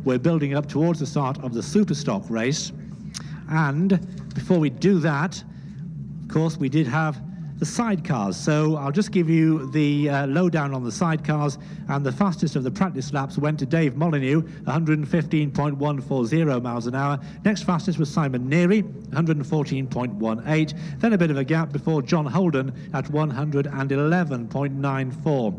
we're building up towards the start of the Superstock race. And before we do that, of course, we did have the sidecars. So I'll just give you the lowdown on the sidecars, and the fastest of the practice laps went to Dave Molyneux, 115.140 miles an hour. Next fastest was Simon Neary, 114.18. Then a bit of a gap before John Holden at 111.94.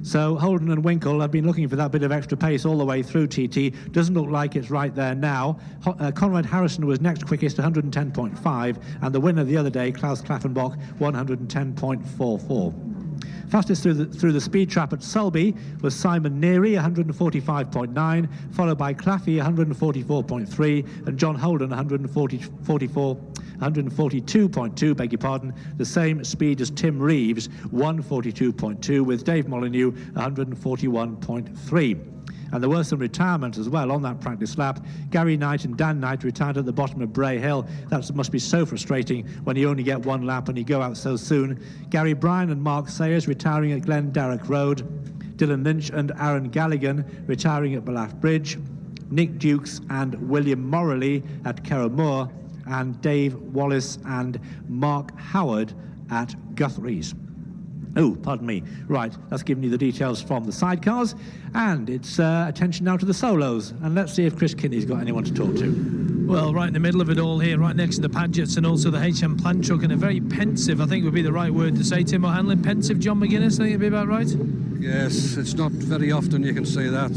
So Holden and Winkle have been looking for that bit of extra pace all the way through TT. Doesn't look like it's right there now. Conrad Harrison was next quickest, 110.5, and the winner the other day, Klaus Klaffenbach, 110.44. Fastest through the speed trap at Selby was Simon Neary, 145.9, followed by Claffey, 144.3, and John Holden, 142.2, beg your pardon, the same speed as Tim Reeves, 142.2, with Dave Molyneux, 141.3. And there were some retirements as well on that practice lap. Gary Knight and Dan Knight retired at the bottom of Bray Hill. That must be so frustrating when you only get one lap and you go out so soon. Gary Bryan and Mark Sayers retiring at Glen Darroch Road. Dylan Lynch and Aaron Galligan retiring at Ballaugh Bridge. Nick Dukes and William Morley at Kerramoor. And Dave Wallace and Mark Howard at Guthrie's. Oh, pardon me. Right, that's given you the details from the sidecars, and it's attention now to the solos. And let's see if Chris Kinney's got anyone to talk to. Well, right in the middle of it all here, right next to the Padgetts and also the HM plant truck, and a very pensive, I think would be the right word to say, Tim O'Hanlon. Pensive John McGuinness, I think it'd be about right? Yes, it's not very often you can say that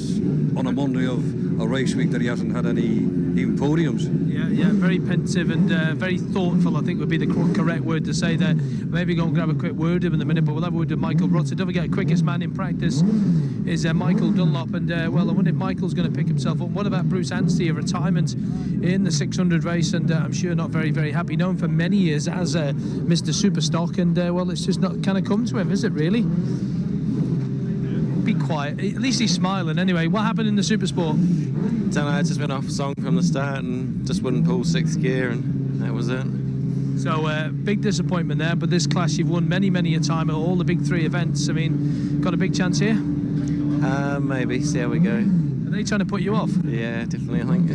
on a Monday of a race week that he hasn't had any even podiums. Yeah, very pensive and very thoughtful, I think would be the correct word to say there. Maybe go and grab a quick word of him in a minute, but we'll have a word with Michael Rutter. Don't forget, quickest man in practice is Michael Dunlop, and well, I wonder if Michael's going to pick himself up. What about Bruce Anstey, a retirement in the 600 race, and I'm sure not very, very happy, known for many years as Mr. Superstock, and well, it's just not kind of come to him, is it really? Be quiet. At least he's smiling anyway. What happened in the Supersport? Don't know, I just went off song from the start and just wouldn't pull sixth gear, and that was it. So big disappointment there, but this class you've won many a time at all the big three events. I mean, got a big chance here? Maybe, see how we go. Are they trying to put you off? Yeah, definitely, I think.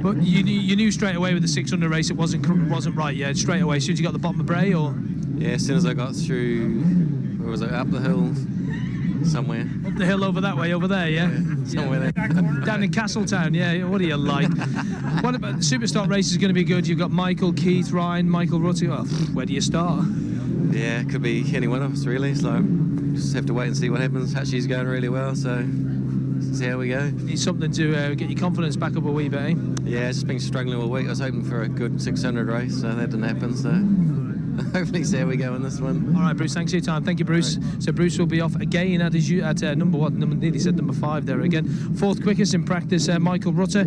But you knew straight away with the 600 race it wasn't right, yeah, straight away. As soon as you got the bottom of Bray, or? Yeah, as soon as I got through, where was it, up the hill? Somewhere. Up the hill over that way, over there, yeah? Somewhere there. Down in Castletown, yeah. What do you like? What about the Superstock race is going to be good? You've got Michael, Keith, Ryan, Michael Rutter. Well, where do you start? Yeah, it could be any one of us, really. So just have to wait and see what happens. Actually, he's going really well, so see how we go. Need something to get your confidence back up a wee bit, eh? Yeah, just been struggling all week. I was hoping for a good 600 race, so that didn't happen, so hopefully see how we go in this one. All right, Bruce, thanks for your time. Thank you, Bruce. Right. So Bruce will be off again at number what? Nearly said number 5 there again. 4th quickest in practice, Michael Rutter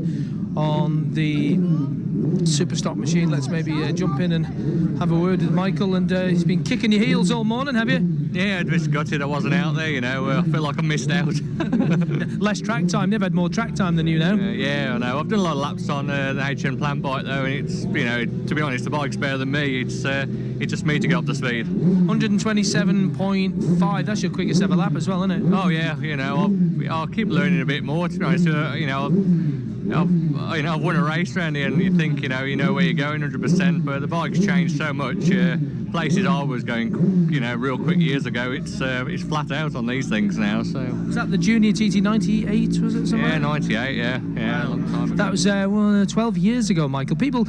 on the Superstock machine. Let's maybe jump in and have a word with Michael. And he's been kicking your heels all morning, have you? Yeah, I just gutted I wasn't out there, you know. I feel like I missed out. Less track time. They've had more track time than you now. Yeah, I know. I've done a lot of laps on the HM plant bike though, and it's, you know, to be honest, the bike's better than me. It's just me to get up to speed. 127.5. That's your quickest ever lap as well, isn't it? Oh yeah, you know, I'll keep learning a bit more. To be honest, you know, I've won a race around here, and you think, you know where you're going 100%, but the bike's changed so much. Places I was going, you know, real quick years ago, it's flat out on these things now. So was that the junior TT98? Was it? Yeah, 98. Yeah, wow. A long time ago. That was 12 years ago, Michael. People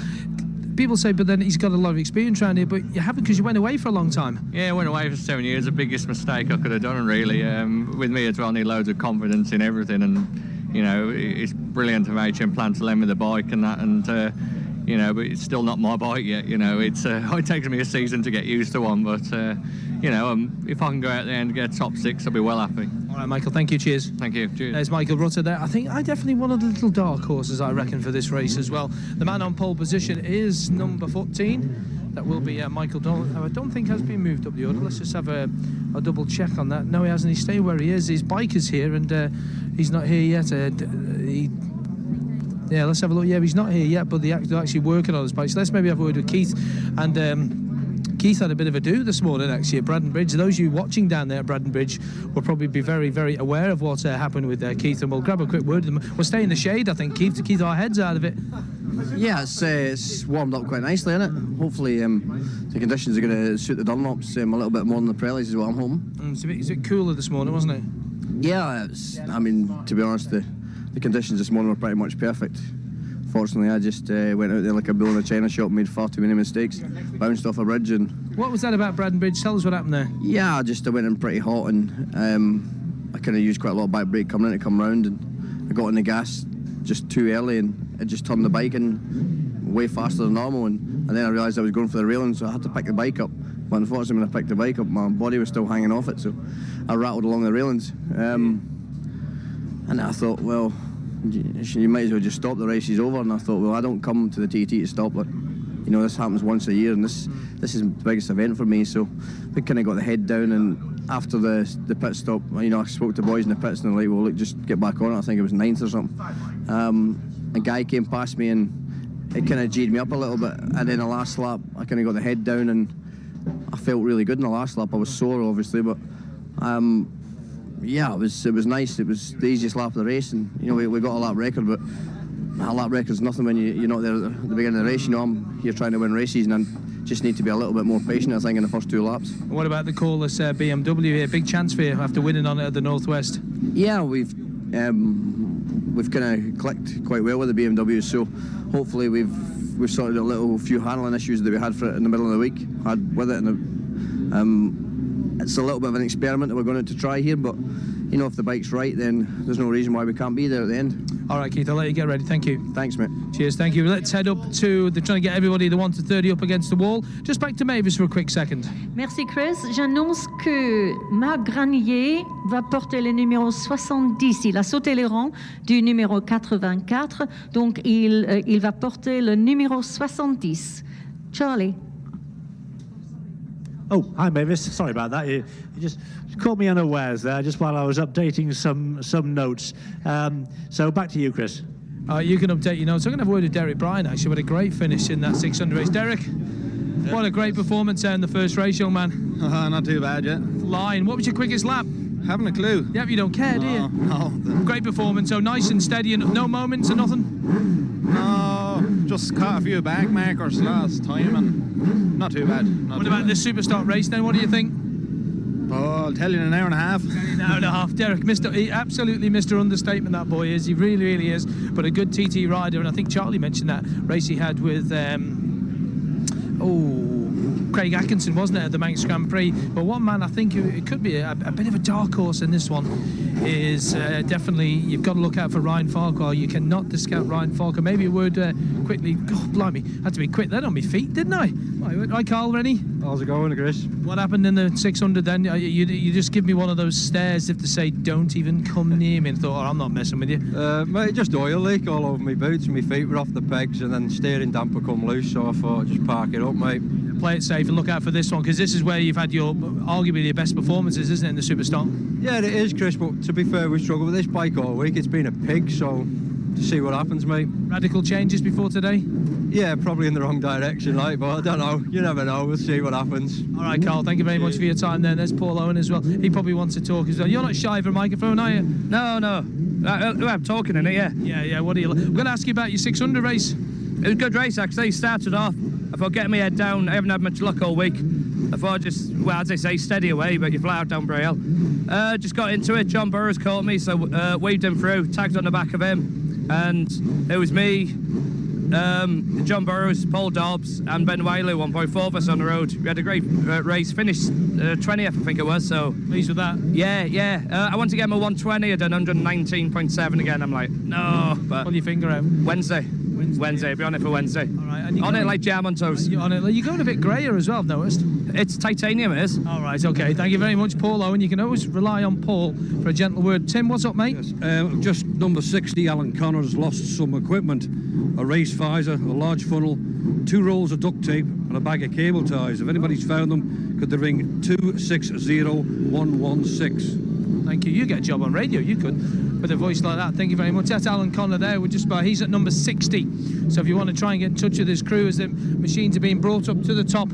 say, but then he's got a lot of experience around here, but you haven't, because you went away for a long time. Yeah, I went away for 7 years. The biggest mistake I could have done, really. With me as well, I need loads of confidence in everything, and you know, it's brilliant of HM Plant to lend me the bike and that, and you know, but it's still not my bike yet. You know, it takes me a season to get used to one, but you know, if I can go out there and get top 6, I'll be well happy. All right, Michael, thank you, cheers. Thank you, cheers. There's Michael Rutter there. I think I definitely one of the little dark horses, I reckon, for this race as well. The man on pole position is number 14. That will be Michael Donald, who I don't think has been moved up the order. Let's just have a double check on that. No, he hasn't. He stayed where he is. His bike is here, and he's not here yet. Yeah, let's have a look. Yeah, he's not here yet, but they're actually working on his bike. So let's maybe have a word with Keith. And Keith had a bit of a do this morning, actually, at Braddon Bridge. Those of you watching down there at Braddon Bridge will probably be very, very aware of what happened with Keith, and we'll grab a quick word with them. We'll stay in the shade, I think, Keith, to keep our heads out of it. Yeah, it's warmed up quite nicely, isn't it? Hopefully the conditions are going to suit the Dunlops a little bit more than the Pirellis is what I'm hoping. It's a bit cooler this morning, wasn't it? Yeah, I mean, to be honest, the conditions this morning were pretty much perfect. Fortunately, I just went out there like a bull in a china shop, made far too many mistakes, bounced off a bridge. And what was that about Braddon Bridge? Tell us what happened there. Yeah, I went in pretty hot, and I kind of used quite a lot of back brake coming in to come round, and I got on the gas just too early, and it just turned the bike in way faster than normal, and then I realised I was going for the railing, so I had to pick the bike up. But unfortunately, when I picked the bike up, my body was still hanging off it, so I rattled along the railings. And I thought, well, you might as well just stop, the race is over. And I thought, well, I don't come to the TT to stop. Like, you know, this happens once a year, and this is the biggest event for me. So we kind of got the head down, and after the pit stop, you know, I spoke to the boys in the pits, and they're like, well, look, just get back on it. I think it was 9th or something. A guy came past me, and it kind of G'd me up a little bit. And then the last lap, I kind of got the head down, and I felt really good in the last lap. I was sore, obviously, but yeah, it was nice. It was the easiest lap of the race, and you know, we got a lap record, but a lap record's nothing when you're not there at the beginning of the race. You know, I'm here trying to win races, and I just need to be a little bit more patient, I think, in the first 2 laps. And what about the call-less BMW here? Big chance for you after winning on it at the Northwest. Yeah, we've kind of clicked quite well with the BMW, so hopefully we've sorted a little few handling issues that we had for it in the middle of the week. Had with it, and it's a little bit of an experiment that we're going to try here, but you know, if the bike's right, then there's no reason why we can't be there at the end. All right, Keith, I'll let you get ready. Thank you. Thanks, mate. Cheers, thank you. Let's head up to, they're trying to get everybody, the 1 to 30 up against the wall. Just back to Mavis for a quick second. Merci, Chris. J'annonce que Marc Granier va porter le numéro 70. Il a sauté les rangs du numéro 84, donc il va porter le numéro 70. Charlie. Oh, hi Mavis. Sorry about that. You just caught me unawares there, just while I was updating some notes. So back to you, Chris. You can update your notes. I'm going to have a word with Derek Bryan, actually. What a great finish in that 600 race. Derek, what a great performance there in the first race, young man. Not too bad yet. Flying. What was your quickest lap? Haven't a clue. Yep, you don't care, do you? No. Great performance, so nice and steady, and no moments or nothing? No, just caught a few back markers last time, and not too bad. What about the Superstock race then? What do you think? Oh, I'll tell you in an hour and a half. An hour and a half. Derek, absolutely Mr. Understatement, that boy is. He really, really is. But a good TT rider, and I think Charlie mentioned that race he had with Craig Atkinson, wasn't it, at the Manx Grand Prix? But one man I think it could be a bit of a dark horse in this one is definitely, you've got to look out for Ryan Farquhar. You cannot discount Ryan Farquhar. Maybe a word quickly. God, blimey, had to be quick then on my feet, didn't I? Hi, Carl, ready? How's it going, Chris? What happened in the 600 then? You just give me one of those stares if to say, don't even come near me, and thought, oh, I'm not messing with you. Mate, just oil leak all over my boots, and my feet were off the pegs, and then steering damper come loose, so I thought, just park it up, mate. Play it safe and look out for this one, because this is where you've had your arguably your best performances, isn't it, in the Superstock? Yeah, it is, Chris, but to be fair, we struggled with this bike all week. It's been a pig, so to see what happens, mate. Radical changes before today? Yeah, probably in the wrong direction, like, but I don't know. You never know. We'll see what happens. All right, Carl, thank you very much for your time then. There's Paul Owen as well. He probably wants to talk as well. You're not shy of a microphone, are you? No. I'm talking in it, yeah. Yeah. What are you? I'm going to ask you about your 600 race. It was a good race, actually. Started off, I thought, getting my head down. I haven't had much luck all week. I thought just, well, as they say, steady away, but you fly out down Bray Hill. Just got into it. John Burrows caught me, so waved him through, tagged on the back of him, and it was me, John Burrows, Paul Dobbs, and Ben Wiley, 1.4 of us on the road. We had a great race, finished 20th, I think it was, so... Pleased with that? Yeah. I want to get my 120, I done 119.7 again. I'm like, no, but... Pull your finger out. Wednesday. I'll be on it for Wednesday. All right. And on it like jam on toast. You're going a bit greyer as well, I've noticed. It's titanium, it is. All right, okay. Thank you very much, Paul Owen. You can always rely on Paul for a gentle word. Tim, what's up, mate? Yes. Just number 60, Alan Connors lost some equipment. A race visor, a large funnel, 2 rolls of duct tape and a bag of cable ties. If anybody's found them, could they ring 260116. Thank you. You get a job on radio, you could. With a voice like that, thank you very much. That's Alan Connor there. He's at number 60. So if you want to try and get in touch with his crew as the machines are being brought up to the top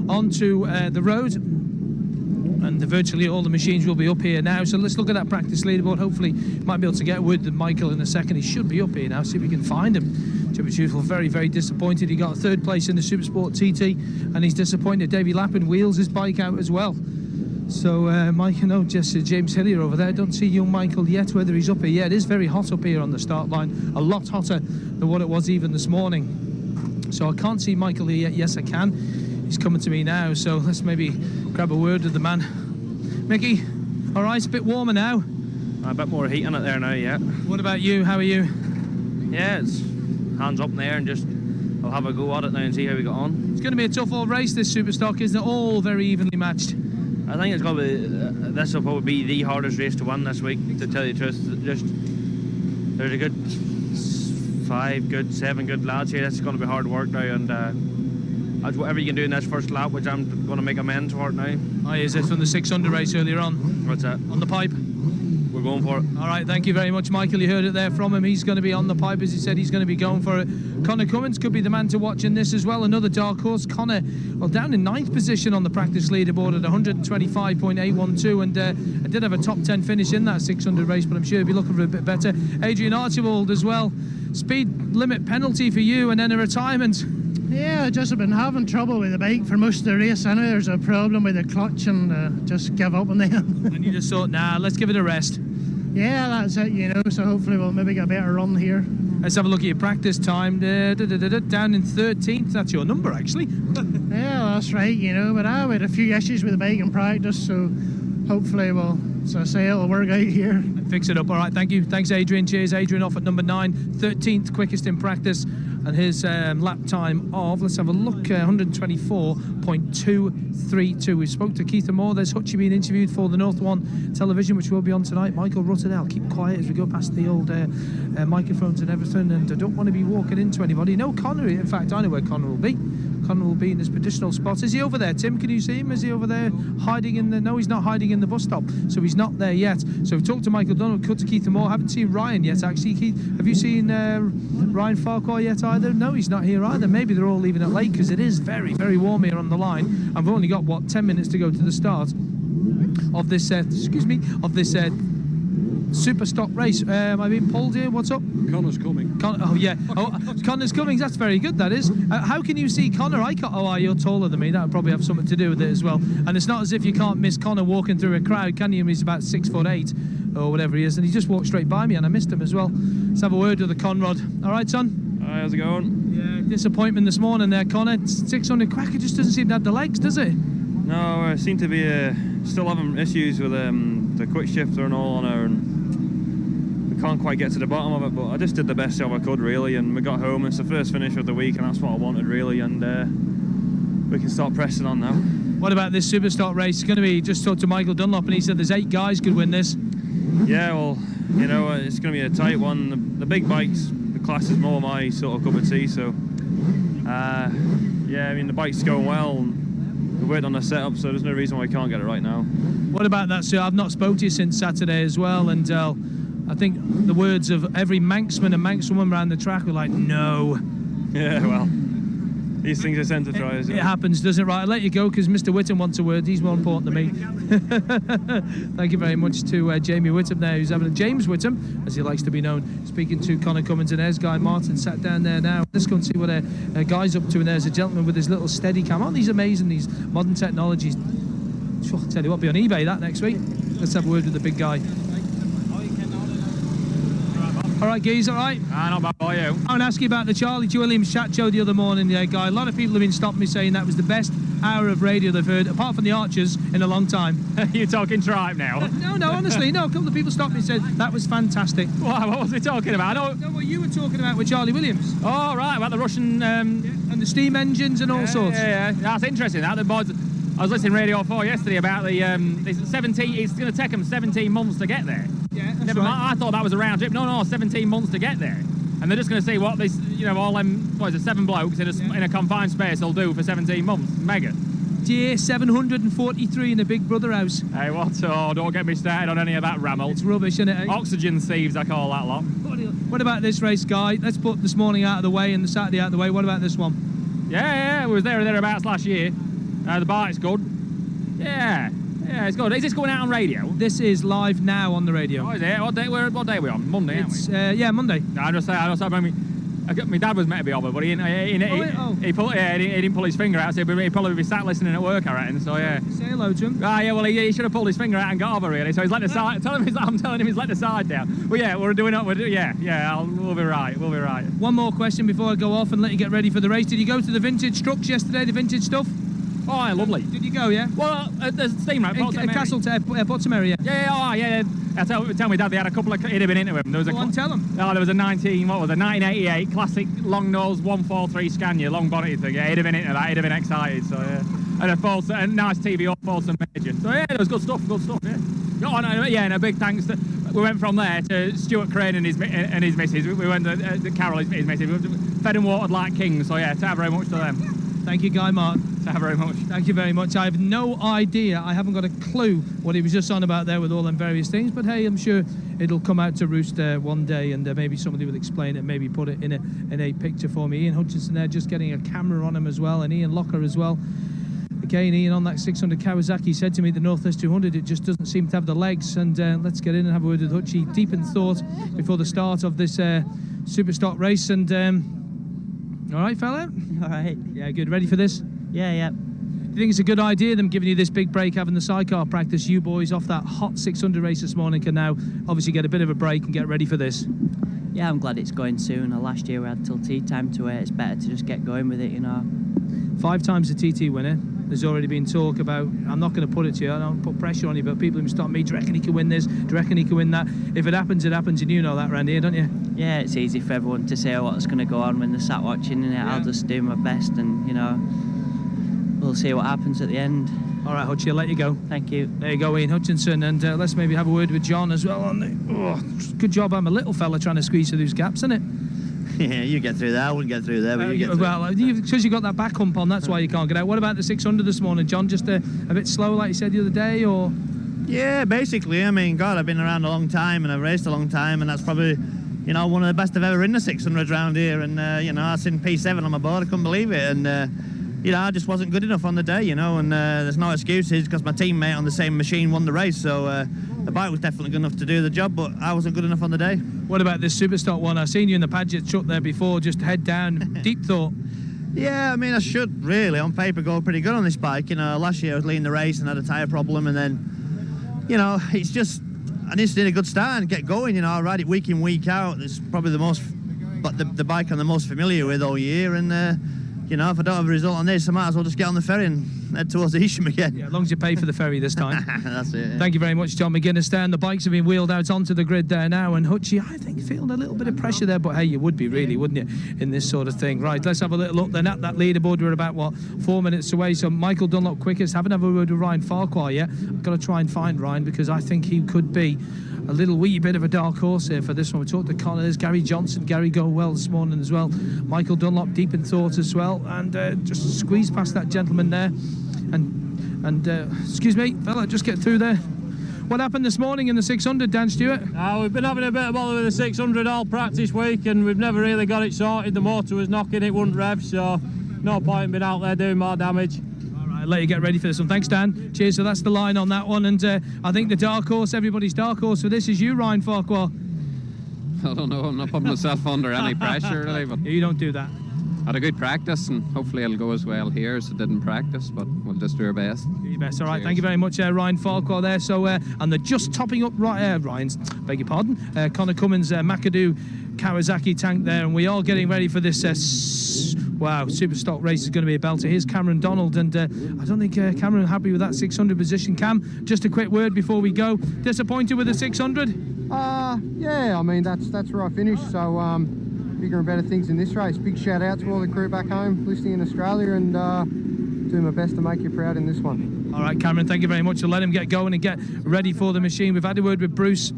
onto the road. And virtually all the machines will be up here now. So let's look at that practice leaderboard. Hopefully, might be able to get word with Michael in a second. He should be up here now. See if we can find him. To be truthful, very, very disappointed. He got 3rd place in the Supersport TT, and he's disappointed. Davey Lappin wheels his bike out as well. So, Mike, just James Hillier over there. Don't see young Michael yet, whether he's up here. Yeah, it is very hot up here on the start line. A lot hotter than what it was even this morning. So I can't see Michael here yet. Yes, I can. He's coming to me now. So let's maybe grab a word with the man. Mickey, all right, it's a bit warmer now. A bit more heat in it there now, yeah. What about you? How are you? Yeah, it's hands up in the air and just I'll have a go at it now and see how we get on. It's going to be a tough old race, this Superstock, isn't it? All very evenly matched. I think it's going to be, this will probably be the hardest race to win this week, to tell you the truth. Just, there's a good 7 good lads here. It's going to be hard work now, and whatever you can do in this first lap, which I'm going to make amends for it now. Oh, is this from the 600 race earlier on? What's that? On the pipe? We're going for it. All right, thank you very much, Michael. You heard it there from him. He's going to be on the pipe, as he said. He's going to be going for it. Connor Cummins could be the man to watch in this as well. Another dark horse. Connor, well, down in 9th position on the practice leaderboard at 125.812, and I did have a top 10 finish in that 600 race, but I'm sure he'll be looking for a bit better. Adrian Archibald as well. Speed limit penalty for you, and then a retirement. Yeah, I just have been having trouble with the bike for most of the race. I know there's a problem with the clutch, and just give up on them. And you just thought, nah, let's give it a rest. Yeah, that's it, so hopefully we'll maybe get a better run here. Let's have a look at your practice time. Down in 13th, that's your number, actually. Yeah, that's right, but I had a few issues with the bike in practice, so hopefully it'll work out here. And fix it up. All right, thank you. Thanks, Adrian. Cheers, Adrian, off at number 9, 13th quickest in practice. And his lap time of, let's have a look, 124.232. We spoke to Keith Moore. There's Hutchie being interviewed for the North One television, which will be on tonight. Michael Rutterdale, keep quiet as we go past the old microphones and everything, and I don't want to be walking into anybody. No, Connor, in fact, I know where Connor will be. Connor will be in his traditional spot. Is he over there, Tim? Can you see him? Is he over there hiding in the... No, he's not hiding in the bus stop, so he's not there yet. So we've talked to Michael Dunn, cut to Keith Moore. Haven't seen Ryan yet, actually. Keith, have you seen Ryan Farquhar yet either? No, he's not here either. Maybe they're all leaving it late, because it is very, very warm here on the line. I've only got, 10 minutes to go to the start of this, Superstock race. Am I being pulled here? What's up? Connor's coming. Connor's coming. That's very good, that is. How can you see Connor? You're taller than me. That would probably have something to do with it as well. And it's not as if you can't miss Connor walking through a crowd, can you? He's about 6'8" or whatever he is, and he just walked straight by me, and I missed him as well. Let's have a word with the Conrod. All right, son? Hi, how's it going? Yeah, disappointment this morning there, Connor. 600 Quacker just doesn't seem to have the legs, does it? No, I seem to be still having issues with the quick shifter and all on her, and we can't quite get to the bottom of it, but I just did the best job I could, really, and we got home. It's the first finish of the week, and that's what I wanted, really, and we can start pressing on now. What about this Superstock race? It's going to be, just talked to Michael Dunlop, and he said there's 8 guys could win this. Yeah, well, it's going to be a tight one. The big bikes, the class is more my sort of cup of tea, so yeah, I mean, the bike's going well, and we worked on the setup, so there's no reason why I can't get it right now. What about that, sir? I've not spoke to you since Saturday as well, and I think the words of every Manxman and Manxwoman around the track were like, no. Yeah, well, these things are sent to try. It happens, doesn't it? Right, I'll let you go because Mr. Whittam wants a word. He's more important than me. Thank you very much to Jamie Whittam there, who's having James Whittam, as he likes to be known, speaking to Connor Cummins, and there's Guy Martin sat down there now. Let's go and see what Guy's up to, and there's a gentleman with his little steady cam. Aren't these amazing, these modern technologies? I'll tell you what, be on eBay that next week. Let's have a word with the big guy. All right, Geese, all right? Not bad, how are you? I want to ask you about the Charlie Williams chat show the other morning, Guy. A lot of people have been stopping me saying that was the best hour of radio they've heard, apart from the Archers, in a long time. You're talking tripe now? No, honestly, no. A couple of people stopped me and said that was fantastic. What was he talking about? No, what you were talking about with Charlie Williams. Oh, right, about the Russian... and the steam engines and all sorts. Yeah. That's interesting, that. The boys... I was listening to Radio 4 yesterday about the 17. It's going to take them 17 months to get there. Yeah, that's Never right. mind, I thought that was a round trip. No, 17 months to get there. And they're just going to see what this, all them, 7 blokes in a confined space will do for 17 months. Mega. Dear 743 in the Big Brother house. Hey, what? Oh, don't get me started on any of that rammel. It's rubbish, isn't it? Oxygen thieves, I call that lot. What about this race, Guy? Let's put this morning out of the way and the Saturday out of the way. What about this one? Yeah, we was there or thereabouts last year. The bike's good. Yeah, it's good. Is this going out on radio? This is live now on the radio. Oh, is it? What day are we on? Monday, aren't we? Yeah, Monday. No, I just my dad was meant to be over, but he didn't pull his finger out, so he'd probably be sat listening at work, I reckon. So yeah. Say hello to him. Yeah, well, he should have pulled his finger out and got over really. So he's let the side. I'm telling him he's let the side down. But yeah, we'll be right. We'll be right. One more question before I go off and let you get ready for the race. Did you go to the vintage trucks yesterday? The vintage stuff? Oh, yeah, lovely. Did you go? Yeah. Well, there's a steam right. Castle Bottom area. Yeah. Tell me, Dad, they had a couple of. He'd have been into him. There was tell him. Oh, there was a 1988 classic long nose 143 Scania, long bonnety thing. Yeah, he'd have been into that. He'd have been excited. So yeah, and a nice TV Folsom Major. So yeah, there was good stuff. Yeah. And a big thanks to. We went from there to Stuart Crane and his missus. We went to Carol, his missus. We fed and watered like kings. So yeah, thank you very much to them. Thank you, Guy Martin. Thank you very much. Thank you very much. I have no idea. I haven't got a clue what he was just on about there with all them various things. But hey, I'm sure it'll come out to roost one day, and maybe somebody will explain it. Maybe put it in a picture for me. Ian Hutchinson there, just getting a camera on him as well, and Ian Locker as well. Again, Ian on that 600 Kawasaki said to me the Northwest 200 it just doesn't seem to have the legs. And let's get in and have a word with Hutchie, deep in thought before the start of this Superstock race. And all right, fella. All right. Yeah, good. Ready for this? Yeah. Do you think it's a good idea, them giving you this big break, having the sidecar practice? You boys off that hot 600 race this morning can now obviously get a bit of a break and get ready for this. Yeah, I'm glad it's going soon. Last year we had till tea time to wait. It's better to just get going with it, you know. 5 times the TT winner. There's already been talk about, I'm not going to put it to you, I don't put pressure on you, but people who stop me, do you reckon he can win this? Do you reckon he can win that? If it happens, it happens, and you know that, Randy, don't you? Yeah, it's easy for everyone to say what's going to go on when they're sat watching, and I'll just do my best, and, you know, we'll see what happens at the end. All right, Hutchie, I'll let you go. Thank you. There you go, Ian Hutchinson, and let's maybe have a word with John as well. Good job, I'm a little fella trying to squeeze through those gaps, isn't it? Yeah, you get through there. I wouldn't get through there, but you get through. Well, because you got that back hump on, that's why you can't get out. What about the 600 this morning, John? Just a bit slow, like you said the other day, or? Yeah, basically. I mean, God, I've been around a long time and I've raced a long time, and that's probably, you know, one of the best I've ever ridden the 600 round here. And you know, I seen P7 on my board. I couldn't believe it, and you know, I just wasn't good enough on the day, you know. And there's no excuses because my teammate on the same machine won the race, so. The bike was definitely good enough to do the job, but I wasn't good enough on the day. What about this Superstock one? I've seen you in the Paget truck there before, just head down, deep thought. Yeah, I mean, I should really, on paper, go pretty good on this bike. You know, last year I was leading the race and had a tyre problem, and then, you know, it's just, I just need a good start and get going. You know, I ride it week in, week out. It's probably the bike I'm the most familiar with all year, and you know, if I don't have a result on this, I might as well just get on the ferry and head towards Isham again. Yeah, as long as you pay for the ferry this time. That's it. Yeah. Thank you very much, John McGuinness there. And the bikes have been wheeled out onto the grid there now. And Hutchie, I think, feeling a little bit of pressure there. But hey, you would be really, wouldn't you, in this sort of thing? Right, let's have a little look then at that leaderboard. We're about, 4 minutes away. So Michael Dunlop quickest. Haven't had a word with Ryan Farquhar yet. I've got to try and find Ryan because I think he could be a little wee bit of a dark horse here for this one. We talked to Connors, Gary Johnson, Gary Goldwell this morning as well. Michael Dunlop deep in thought as well, and just squeeze past that gentleman there. And excuse me, fella, just get through there. What happened this morning in the 600, Dan Stewart? We've been having a bit of bother with the 600 all practice week, and we've never really got it sorted. The motor was knocking, it wouldn't rev, so no point in being out there doing more damage. I'll let you get ready for this one. Thanks, Dan. Cheers. So that's the line on that one. And I think the dark horse, everybody's dark horse for this is you, Ryan Farquhar. I don't know. I'm not putting myself under any pressure, really. But you don't do that. Had a good practice, and hopefully it'll go as well here as it didn't practice, but we'll just do our best. Do your best. All right. Cheers. Thank you very much, Ryan Farquhar there. So, and they're just topping up Ryan's, beg your pardon, Connor Cummins' McAdoo Kawasaki tank there, and we are getting ready for this Superstock race is going to be a belter. Here's Cameron Donald, and I don't think Cameron happy with that 600 position. Cam, just a quick word before we go. Disappointed with the 600? Yeah, I mean that's where I finished, so bigger and better things in this race. Big shout out to all the crew back home listening in Australia, and do my best to make you proud in this one. All right, Cameron, thank you very much. So let him get going and get ready for the machine. We've had a word with Bruce.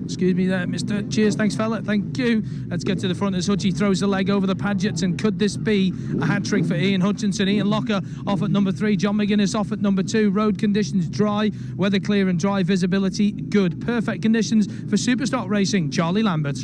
Excuse me there, Mister. Cheers, thanks, fella. Thank you. Let's get to the front as Hutchie throws the leg over the Pagets. And could this be a hat trick for Ian Hutchinson? Ian Locker off at number 3. John McGuinness off at number 2. Road conditions dry, weather clear and dry, visibility good. Perfect conditions for Superstock racing. Charlie Lambert.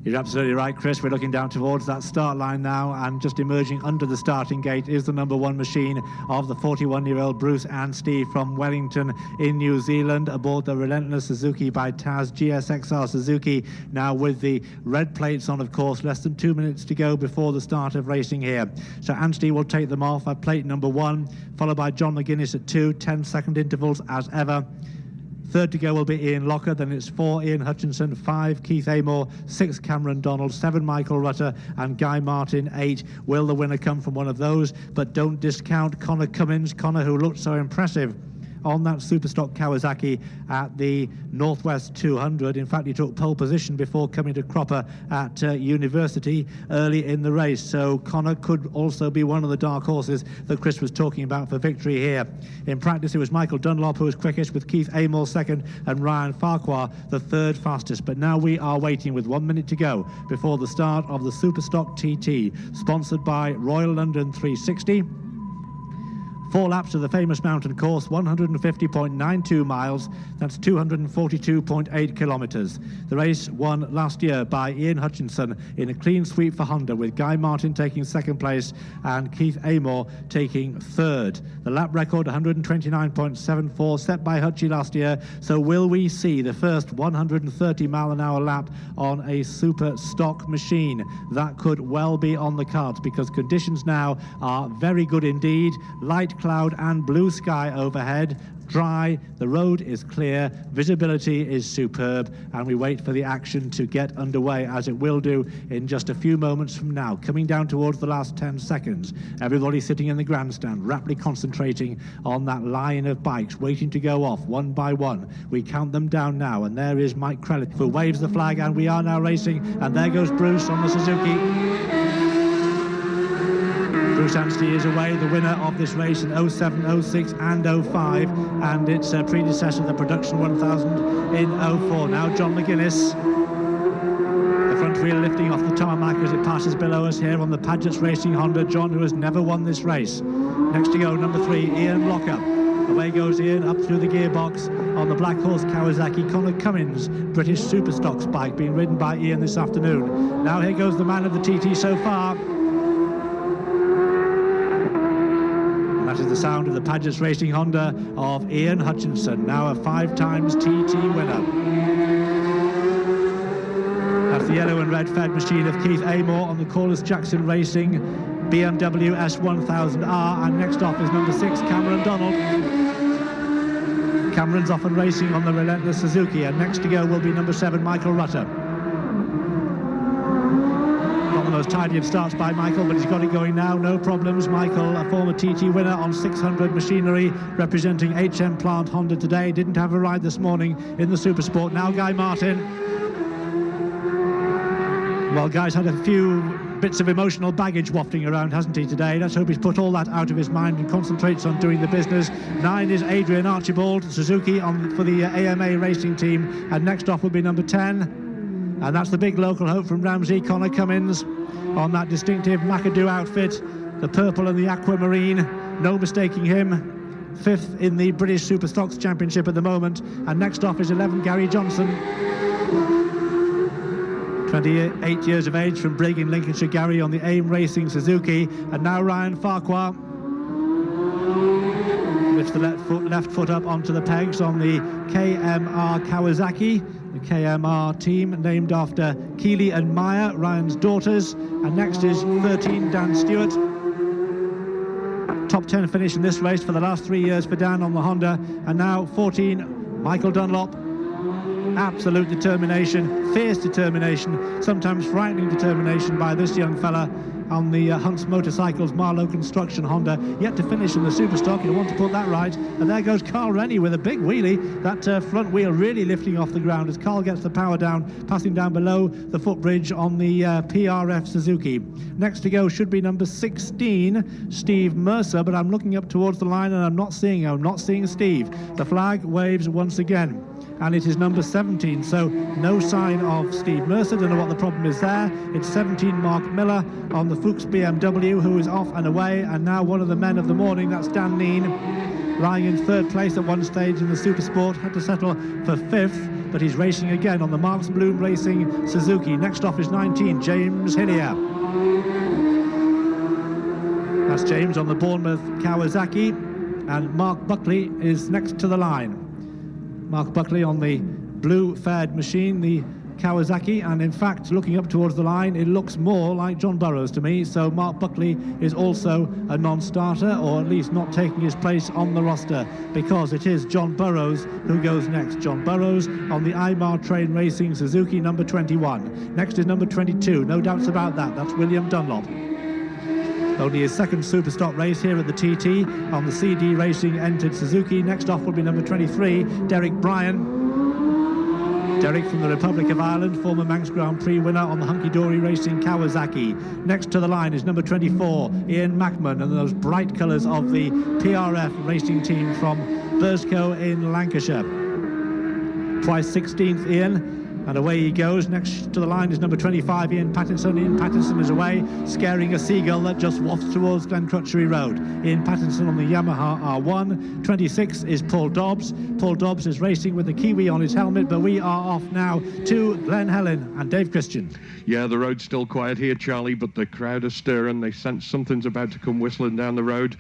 You're absolutely right, Chris. We're looking down towards that start line now, and just emerging under the starting gate is the number 1 machine of the 41-year-old Bruce and Steve from Wellington in New Zealand, aboard the Relentless Suzuki by Taz GSXR Suzuki, now with the red plates on, of course. Less than 2 minutes to go before the start of racing here. So Anstey will take them off at plate number 1, followed by John McGuinness at 2, 10-second intervals as ever. Third to go will be Ian Locker, then it's 4 Ian Hutchinson, 5 Keith Amor, 6 Cameron Donald, 7 Michael Rutter and Guy Martin, 8. Will the winner come from one of those? But don't discount Connor Cummins. Connor, who looked so impressive on that Superstock Kawasaki at the Northwest 200. In fact, he took pole position before coming to Cropper at University early in the race. So Connor could also be one of the dark horses that Chris was talking about for victory here. In practice, it was Michael Dunlop who was quickest, with Keith Amor second and Ryan Farquhar the third fastest. But now we are waiting with 1 minute to go before the start of the Superstock TT, sponsored by Royal London 360. 4 laps of the famous mountain course, 150.92 miles, that's 242.8 kilometres. The race won last year by Ian Hutchinson in a clean sweep for Honda, with Guy Martin taking second place and Keith Amor taking third. The lap record, 129.74, set by Hutchie last year. So will we see the first 130-mile-an-hour lap on a super stock machine? That could well be on the cards, because conditions now are very good indeed. Light cloud and blue sky overhead, dry, the road is clear, visibility is superb, and we wait for the action to get underway, as it will do in just a few moments from now. Coming down towards the last 10 seconds, everybody sitting in the grandstand rapidly concentrating on that line of bikes waiting to go off one by one. We count them down now, and there is Mike Krellick who waves the flag, and we are now racing, and there goes Bruce on the Suzuki. Bruce Anstey is away, the winner of this race in 07, 06 and 05, and its predecessor, the Production 1000 in 04. Now John McGuinness, the front wheel lifting off the tarmac as it passes below us here on the Padgett's Racing Honda. John, who has never won this race. Next to go, number 3, Ian Locker. Away goes Ian up through the gearbox on the Black Horse Kawasaki. Connor Cummins, British Superstock bike, being ridden by Ian this afternoon. Now here goes the man of the TT so far. That is the sound of the Padgett's Racing Honda of Ian Hutchinson, now a 5 times TT winner. That's the yellow and red fed machine of Keith Amor on the Corliss Jackson Racing BMW S1000R, and next off is number 6, Cameron Donald. Cameron's off and racing on the Relentless Suzuki, and next to go will be number 7, Michael Rutter. Not the most tidy of starts by Michael, but he's got it going now, no problems. Michael, a former TT winner on 600 machinery, representing HM Plant Honda today, didn't have a ride this morning in the Supersport. Now Guy Martin. Well, Guy's had a few bits of emotional baggage wafting around, hasn't he, today? Let's hope he's put all that out of his mind and concentrates on doing the business. 9 is Adrian Archibald, Suzuki for the AMA racing team, and next off will be number 10. And that's the big local hope from Ramsey, Connor Cummins, on that distinctive McAdoo outfit, the purple and the aquamarine, no mistaking him. 5th in the British Superstocks Championship at the moment. And next off is 11, Gary Johnson. 28 years of age, from Brigg in Lincolnshire. Gary on the AIM Racing Suzuki. And now Ryan Farquhar lifts the left foot up onto the pegs on the KMR Kawasaki. The KMR team named after Keeley and Meyer, Ryan's daughters. And next is 13, Dan Stewart. Top 10 finish in this race for the last 3 years for Dan on the Honda. And now 14, Michael Dunlop. Absolute determination, fierce determination, sometimes frightening determination by this young fella on the Hunts Motorcycles Marlow Construction Honda, yet to finish in the Superstock. You'll want to put that right. And there goes Carl Rennie with a big wheelie, that front wheel really lifting off the ground as Carl gets the power down, passing down below the footbridge on the PRF Suzuki. Next to go should be number 16, Steve Mercer, but I'm looking up towards the line and I'm not seeing Steve. The flag waves once again, and it is number 17, so no sign of Steve Mercer. Don't know what the problem is there. It's 17, Mark Miller on the Fuchs BMW, who is off and away, and now one of the men of the morning, that's Dan Neen, lying in 3rd place at one stage in the Supersport, had to settle for 5th. but he's racing again on the Marks Bloom Racing Suzuki. Next off is 19, James Hillier. That's James on the Bournemouth Kawasaki, and Mark Buckley is next to the line. Mark Buckley on the blue Fed machine, the Kawasaki, and in fact, looking up towards the line, it looks more like John Burrows to me. So Mark Buckley is also a non-starter, or at least not taking his place on the roster, because it is John Burrows who goes next. John Burrows on the Aymar Train Racing Suzuki number 21. Next is number 22, no doubts about that. That's William Dunlop. Only his second Superstock race here at the TT on the CD Racing entered Suzuki. Next off will be number 23, Derek Bryan. Derek from the Republic of Ireland, former Manx Grand Prix winner on the Hunky Dory Racing Kawasaki. Next to the line is number 24, Ian Mackman, and those bright colours of the PRF racing team from Burscough in Lancashire. Twice 16th, Ian. And away he goes. Next to the line is number 25, Ian Pattinson. Ian Pattinson is away, scaring a seagull that just wafts towards Glencrutchery Road. Ian Pattinson on the Yamaha R1. 26 is Paul Dobbs. Paul Dobbs is racing with the Kiwi on his helmet, but we are off now to Glen Helen and Dave Christian. Yeah, the road's still quiet here, Charlie, but the crowd are stirring. They sense something's about to come whistling down the road.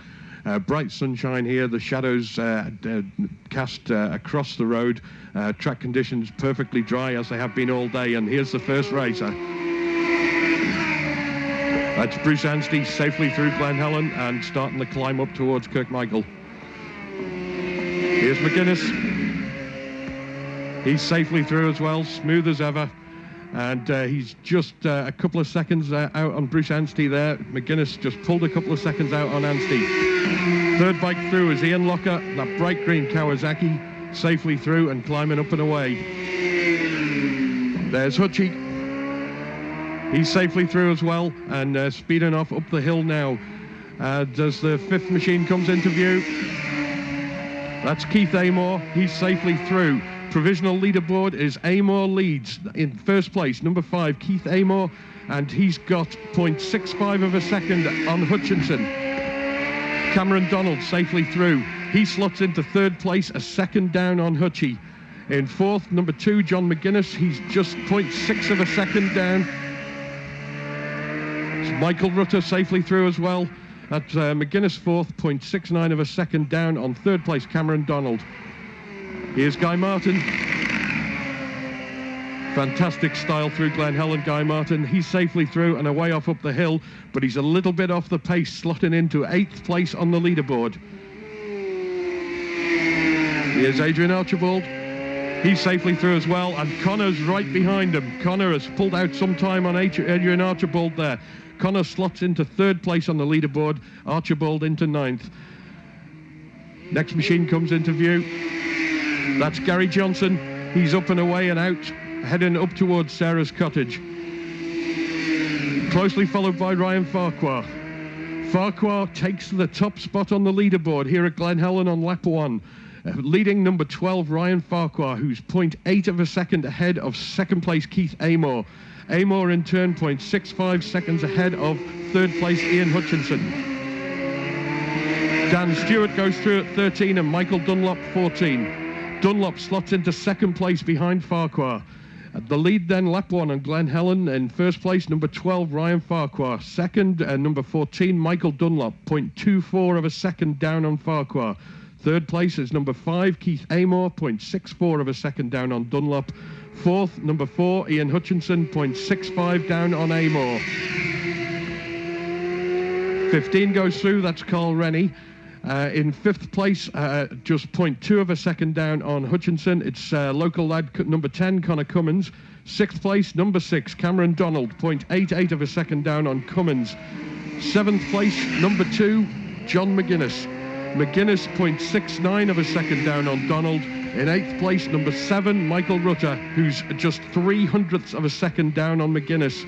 Bright sunshine here, the shadows cast across the road. Track conditions perfectly dry as they have been all day, and here's the first racer. That's Bruce Anstey safely through Glen Helen and starting the climb up towards Kirkmichael. Here's McGuinness. He's safely through as well, smooth as ever. And he's just a couple of seconds out on Bruce Anstey there. McGuinness just pulled a couple of seconds out on Anstey. Third bike through is Ian Locker, that bright green Kawasaki, safely through and climbing up and away. There's Hutchie. He's safely through as well and speeding off up the hill now. As the fifth machine comes into view, that's Keith Amor. He's safely through. Provisional leaderboard is Amor leads in first place, number 5, Keith Amor, and he's got 0.65 of a second on Hutchinson. Cameron Donald safely through. He slots into third place, a second down on Hutchie. In fourth, number 2, John McGuinness. He's just 0.6 of a second down. Michael Rutter safely through as well. That's McGuinness fourth, 0.69 of a second down on third place, Cameron Donald. Here's Guy Martin. Fantastic style through Glen Helen, Guy Martin. He's safely through and away off up the hill, but he's a little bit off the pace, slotting into 8th place on the leaderboard. Here's Adrian Archibald. He's safely through as well, and Connor's right behind him. Connor has pulled out some time on Adrian Archibald there. Connor slots into 3rd place on the leaderboard, Archibald into 9th. Next machine comes into view. That's Gary Johnson. He's up and away and out, heading up towards Sarah's cottage. Closely followed by Ryan Farquhar. Farquhar takes the top spot on the leaderboard here at Glen Helen on lap 1. Leading number 12, Ryan Farquhar, who's 0.8 of a second ahead of second place Keith Amor. Amor in turn 0.65 seconds ahead of third place Ian Hutchinson. Dan Stewart goes through at 13 and Michael Dunlop 14. Dunlop slots into second place behind Farquhar. The lead then, lap 1 on Glen Helen. In first place, number 12, Ryan Farquhar. Second, number 14, Michael Dunlop, 0.24 of a second down on Farquhar. Third place is number 5, Keith Amor, 0.64 of a second down on Dunlop. Fourth, number 4, Ian Hutchinson, 0.65 down on Amor. 15 goes through, that's Carl Rennie. In 5th place, just 0.2 of a second down on Hutchinson. It's local lad number 10, Connor Cummins. 6th place, number 6, Cameron Donald, 0.88 of a second down on Cummins. 7th place, number 2, John McGuinness. McGuinness, 0.69 of a second down on Donald. In 8th place, number 7, Michael Rutter, who's just 0.03 of a second down on McGuinness.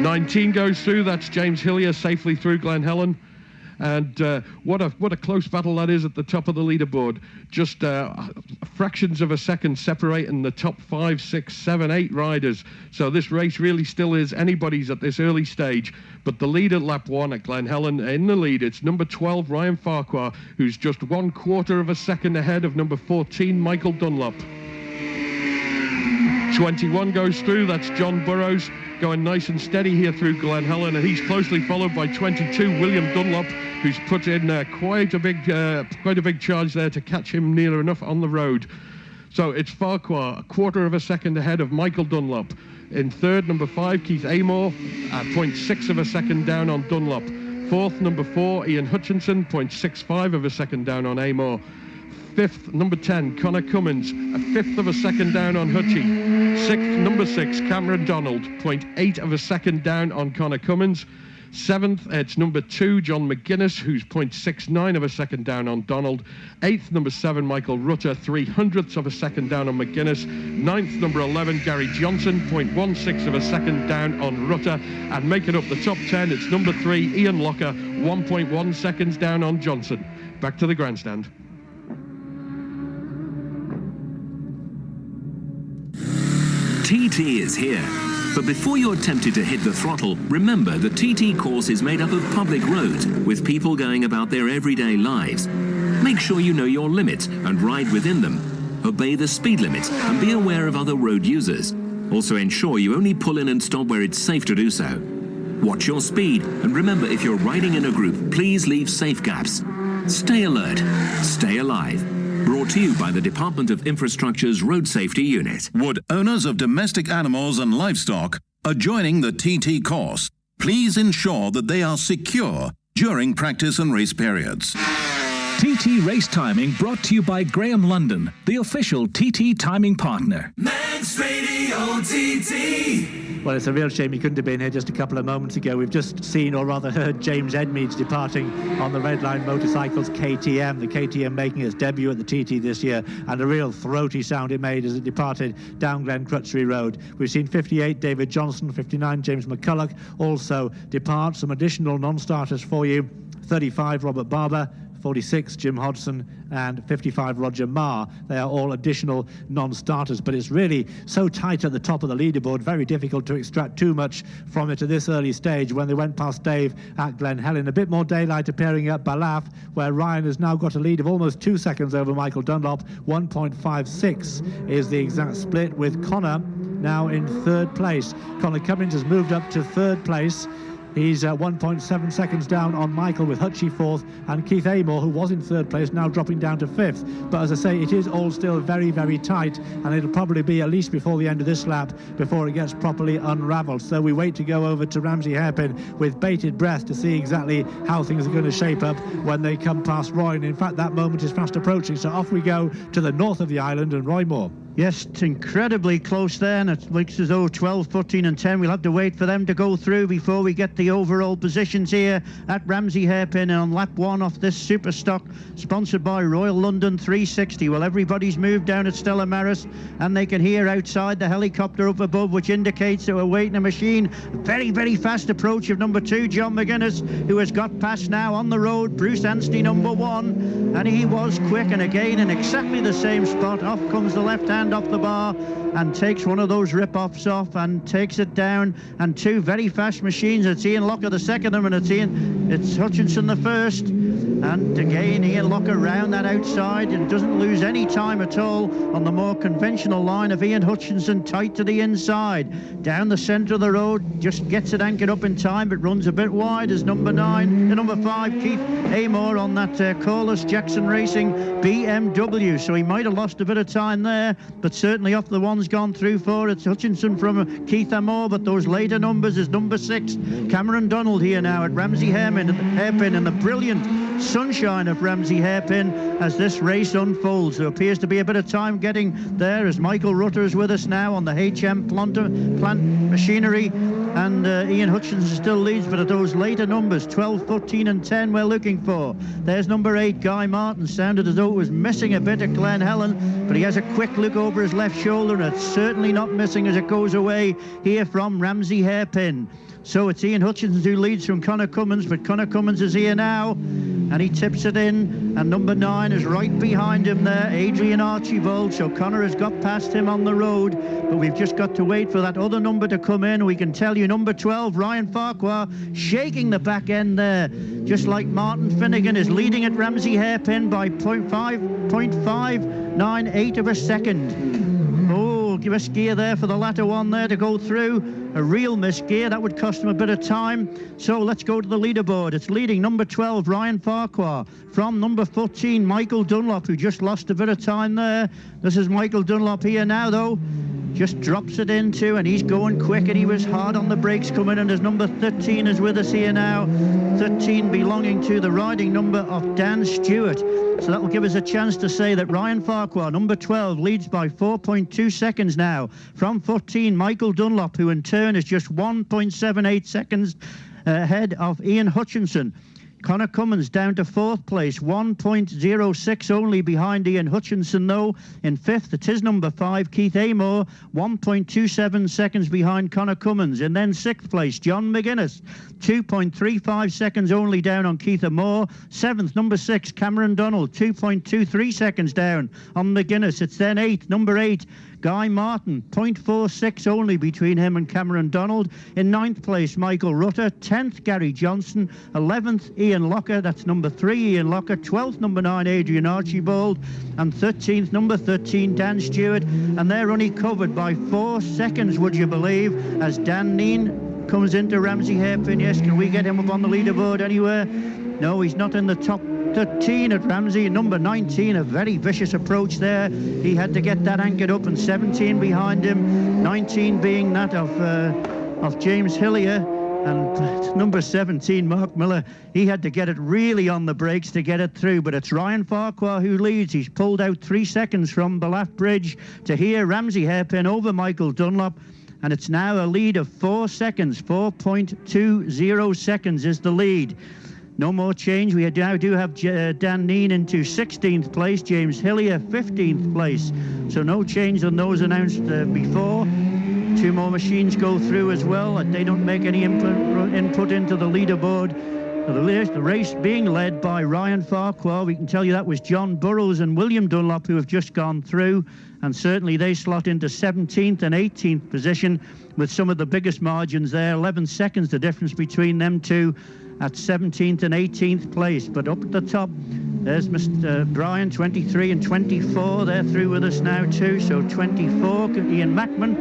19 goes through, that's James Hillier safely through Glen Helen. And what a close battle that is at the top of the leaderboard. Just fractions of a second separating the top 5, 6, 7, 8 riders. So this race really still is anybody's at this early stage. But the lead at lap 1 at Glen Helen, in the lead, it's number 12, Ryan Farquhar, who's just 1/4 of a second ahead of number 14, Michael Dunlop. 21 goes through, that's John Burrows, going nice and steady here through Glen Helen, and he's closely followed by 22, William Dunlop, who's put in quite a big charge there to catch him near enough on the road. So it's Farquhar, 1/4 of a second ahead of Michael Dunlop. In third, number 5, Keith Amor, 0.6 of a second down on Dunlop. Fourth, number 4, Ian Hutchinson, 0.65 of a second down on Amor. Fifth, number 10, Connor Cummins, 1/5 of a second down on Hutchie. Sixth, number 6, Cameron Donald, 0.8 of a second down on Connor Cummins. Seventh, it's number 2, John McGuinness, who's 0.69 of a second down on Donald. Eighth, number 7, Michael Rutter, 0.03 of a second down on McGuinness. Ninth, number 11, Gary Johnson, 0.16 of a second down on Rutter. And making up the top 10, it's number 3, Ian Locker, 1.1 seconds down on Johnson. Back to the grandstand. TT is here. But before you're tempted to hit the throttle, remember the TT course is made up of public roads with people going about their everyday lives. Make sure you know your limits and ride within them. Obey the speed limits and be aware of other road users. Also ensure you only pull in and stop where it's safe to do so. Watch your speed and remember, if you're riding in a group, please leave safe gaps. Stay alert, stay alive. Brought to you by the Department of Infrastructure's Road Safety Unit. Would owners of domestic animals and livestock are joining the TT course, please ensure that they are secure during practice and race periods. TT race timing brought to you by Graham London, the official TT timing partner. Manx Radio TT. Well, it's a real shame he couldn't have been here just a couple of moments ago. We've just seen, or rather heard, James Edmeades departing on the Redline Motorcycles KTM. The KTM making its debut at the TT this year, and a real throaty sound it made as it departed down Glen Crutchery Road. We've seen 58, David Johnson, 59, James McCulloch also depart. Some additional non-starters for you. 35, Robert Barber. 46, Jim Hodson, and 55, Roger Marr. They are all additional non-starters, but it's really so tight at the top of the leaderboard, very difficult to extract too much from it at this early stage. When they went past Dave at Glen Helen, a bit more daylight appearing at Balaf, where Ryan has now got a lead of almost 2 seconds over Michael Dunlop. 1.56 is the exact split, with Connor now in third place. Connor Cummins has moved up to third place. He's 1.7 seconds down on Michael, with Hutchie fourth, and Keith Amor, who was in third place, now dropping down to fifth. But as I say, it is all still very, very tight, and it'll probably be at least before the end of this lap before it gets properly unravelled. So we wait to go over to Ramsey Hairpin with bated breath to see exactly how things are going to shape up when they come past Roy. And in fact, that moment is fast approaching. So off we go to the north of the island and Roy Moore. Yes, it's incredibly close there, and it looks as though 12, 14 and 10, we'll have to wait for them to go through before we get the overall positions here at Ramsey Hairpin on lap 1 off this Superstock, sponsored by Royal London 360. Well, everybody's moved down at Stella Maris, and they can hear outside the helicopter up above, which indicates that we're waiting a machine. Very, very fast approach of number 2, John McGuinness, who has got past now on the road Bruce Anstey, number 1, and he was quick, and again in exactly the same spot. Off comes the left hand off the bar and takes one of those rip-offs off and takes it down, and 2 very fast machines. It's Ian Locker the second of them, and it's Hutchinson the first, and again Ian Locker round that outside and doesn't lose any time at all on the more conventional line of Ian Hutchinson, tight to the inside down the centre of the road, just gets it anchored up in time but runs a bit wide as number 5 Keith Amor on that Corliss Jackson Racing BMW. So he might have lost a bit of time there, but certainly off the ones gone through for, it's Hutchinson from Keith Amor. But those later numbers is number 6 Cameron Donald here now at Ramsey Hairpin in the brilliant sunshine of Ramsey Hairpin as this race unfolds. There appears to be a bit of time getting there as Michael Rutter is with us now on the HM plant machinery, and Ian Hutchinson still leads, but at those later numbers 12, 14 and 10 we're looking for. There's number 8 Guy Martin, sounded as though it was missing a bit at Glen Helen, but he has a quick look over his left shoulder, and it's certainly not missing as it goes away here from Ramsey Hairpin. So it's Ian Hutchinson who leads from Connor Cummins, but Connor Cummins is here now, and he tips it in, and number 9 is right behind him there, Adrian Archibald. So Connor has got past him on the road, but we've just got to wait for that other number to come in. We can tell you number 12, Ryan Farquhar, shaking the back end there, just like Martin Finnegan, is leading at Ramsey Hairpin by 0.598 of a second. Oh, give us gear there for the latter one there to go through. A real misgear, that would cost him a bit of time. So let's go to the leaderboard. It's leading number 12, Ryan Farquhar, from number 14, Michael Dunlop, who just lost a bit of time there. This is Michael Dunlop here now, though. Just drops it into, and he's going quick, and he was hard on the brakes coming in, as number 13 is with us here now. 13 belonging to the riding number of Dan Stewart. So that will give us a chance to say that Ryan Farquhar, number 12, leads by 4.2 seconds now from 14, Michael Dunlop, who in turn is just 1.78 seconds ahead of Ian Hutchinson. Connor Cummins down to 4th place, 1.06 only behind Ian Hutchinson, though. In 5th, it is number 5, Keith Amor, 1.27 seconds behind Connor Cummins. And then 6th place, John McGuinness, 2.35 seconds only down on Keith Amor. 7th, number 6, Cameron Donald, 2.23 seconds down on McGuinness. It's then 8th, number 8, Guy Martin, 0.46 only between him and Cameron Donald. In 9th place, Michael Rutter. 10th, Gary Johnson. 11th, Ian Locker. That's number 3, Ian Locker. 12th, number 9, Adrian Archibald. And 13th, number 13, Dan Stewart. And they're only covered by 4 seconds, would you believe, as Dan Neen comes into Ramsey Hairpin. Yes, can we get him up on the leaderboard anywhere? No, he's not in the top 13 at Ramsey. Number 19, a very vicious approach there. He had to get that anchored up, and 17 behind him. 19 being that of James Hillier, and number 17, Mark Miller. He had to get it really on the brakes to get it through, but it's Ryan Farquhar who leads. He's pulled out 3 seconds from Ballaugh Bridge to here, Ramsey Hairpin over Michael Dunlop. And it's now a lead of 4 seconds. 4.20 seconds is the lead. No more change. We now do have Dan Neen into 16th place, James Hillier 15th place. So no change on those announced before. 2 more machines go through as well. They don't make any input into the leaderboard. The race being led by Ryan Farquhar. We can tell you that was John Burrows and William Dunlop who have just gone through. And certainly they slot into 17th and 18th position with some of the biggest margins there. 11 seconds the difference between them two at 17th and 18th place. But up at the top, there's Mr. Brian, 23 and 24. They're through with us now too. So 24, Ian Mackman.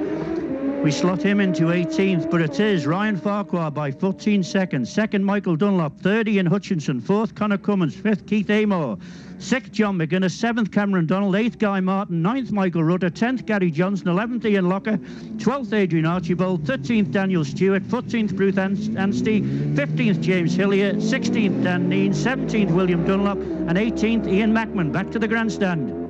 We slot him into 18th, but it is Ryan Farquhar by 14 seconds. 2nd, Michael Dunlop. 3rd, Ian Hutchinson. 4th, Connor Cummins. 5th, Keith Amor. 6th, John McGuinness. 7th, Cameron Donald. 8th, Guy Martin. 9th, Michael Rutter. 10th, Gary Johnson. 11th, Ian Locker. 12th, Adrian Archibald. 13th, Daniel Stewart. 14th, Bruce Anstey. 15th, James Hillier. 16th, Dan Neen. 17th, William Dunlop. And 18th, Ian Mackman. Back to the grandstand.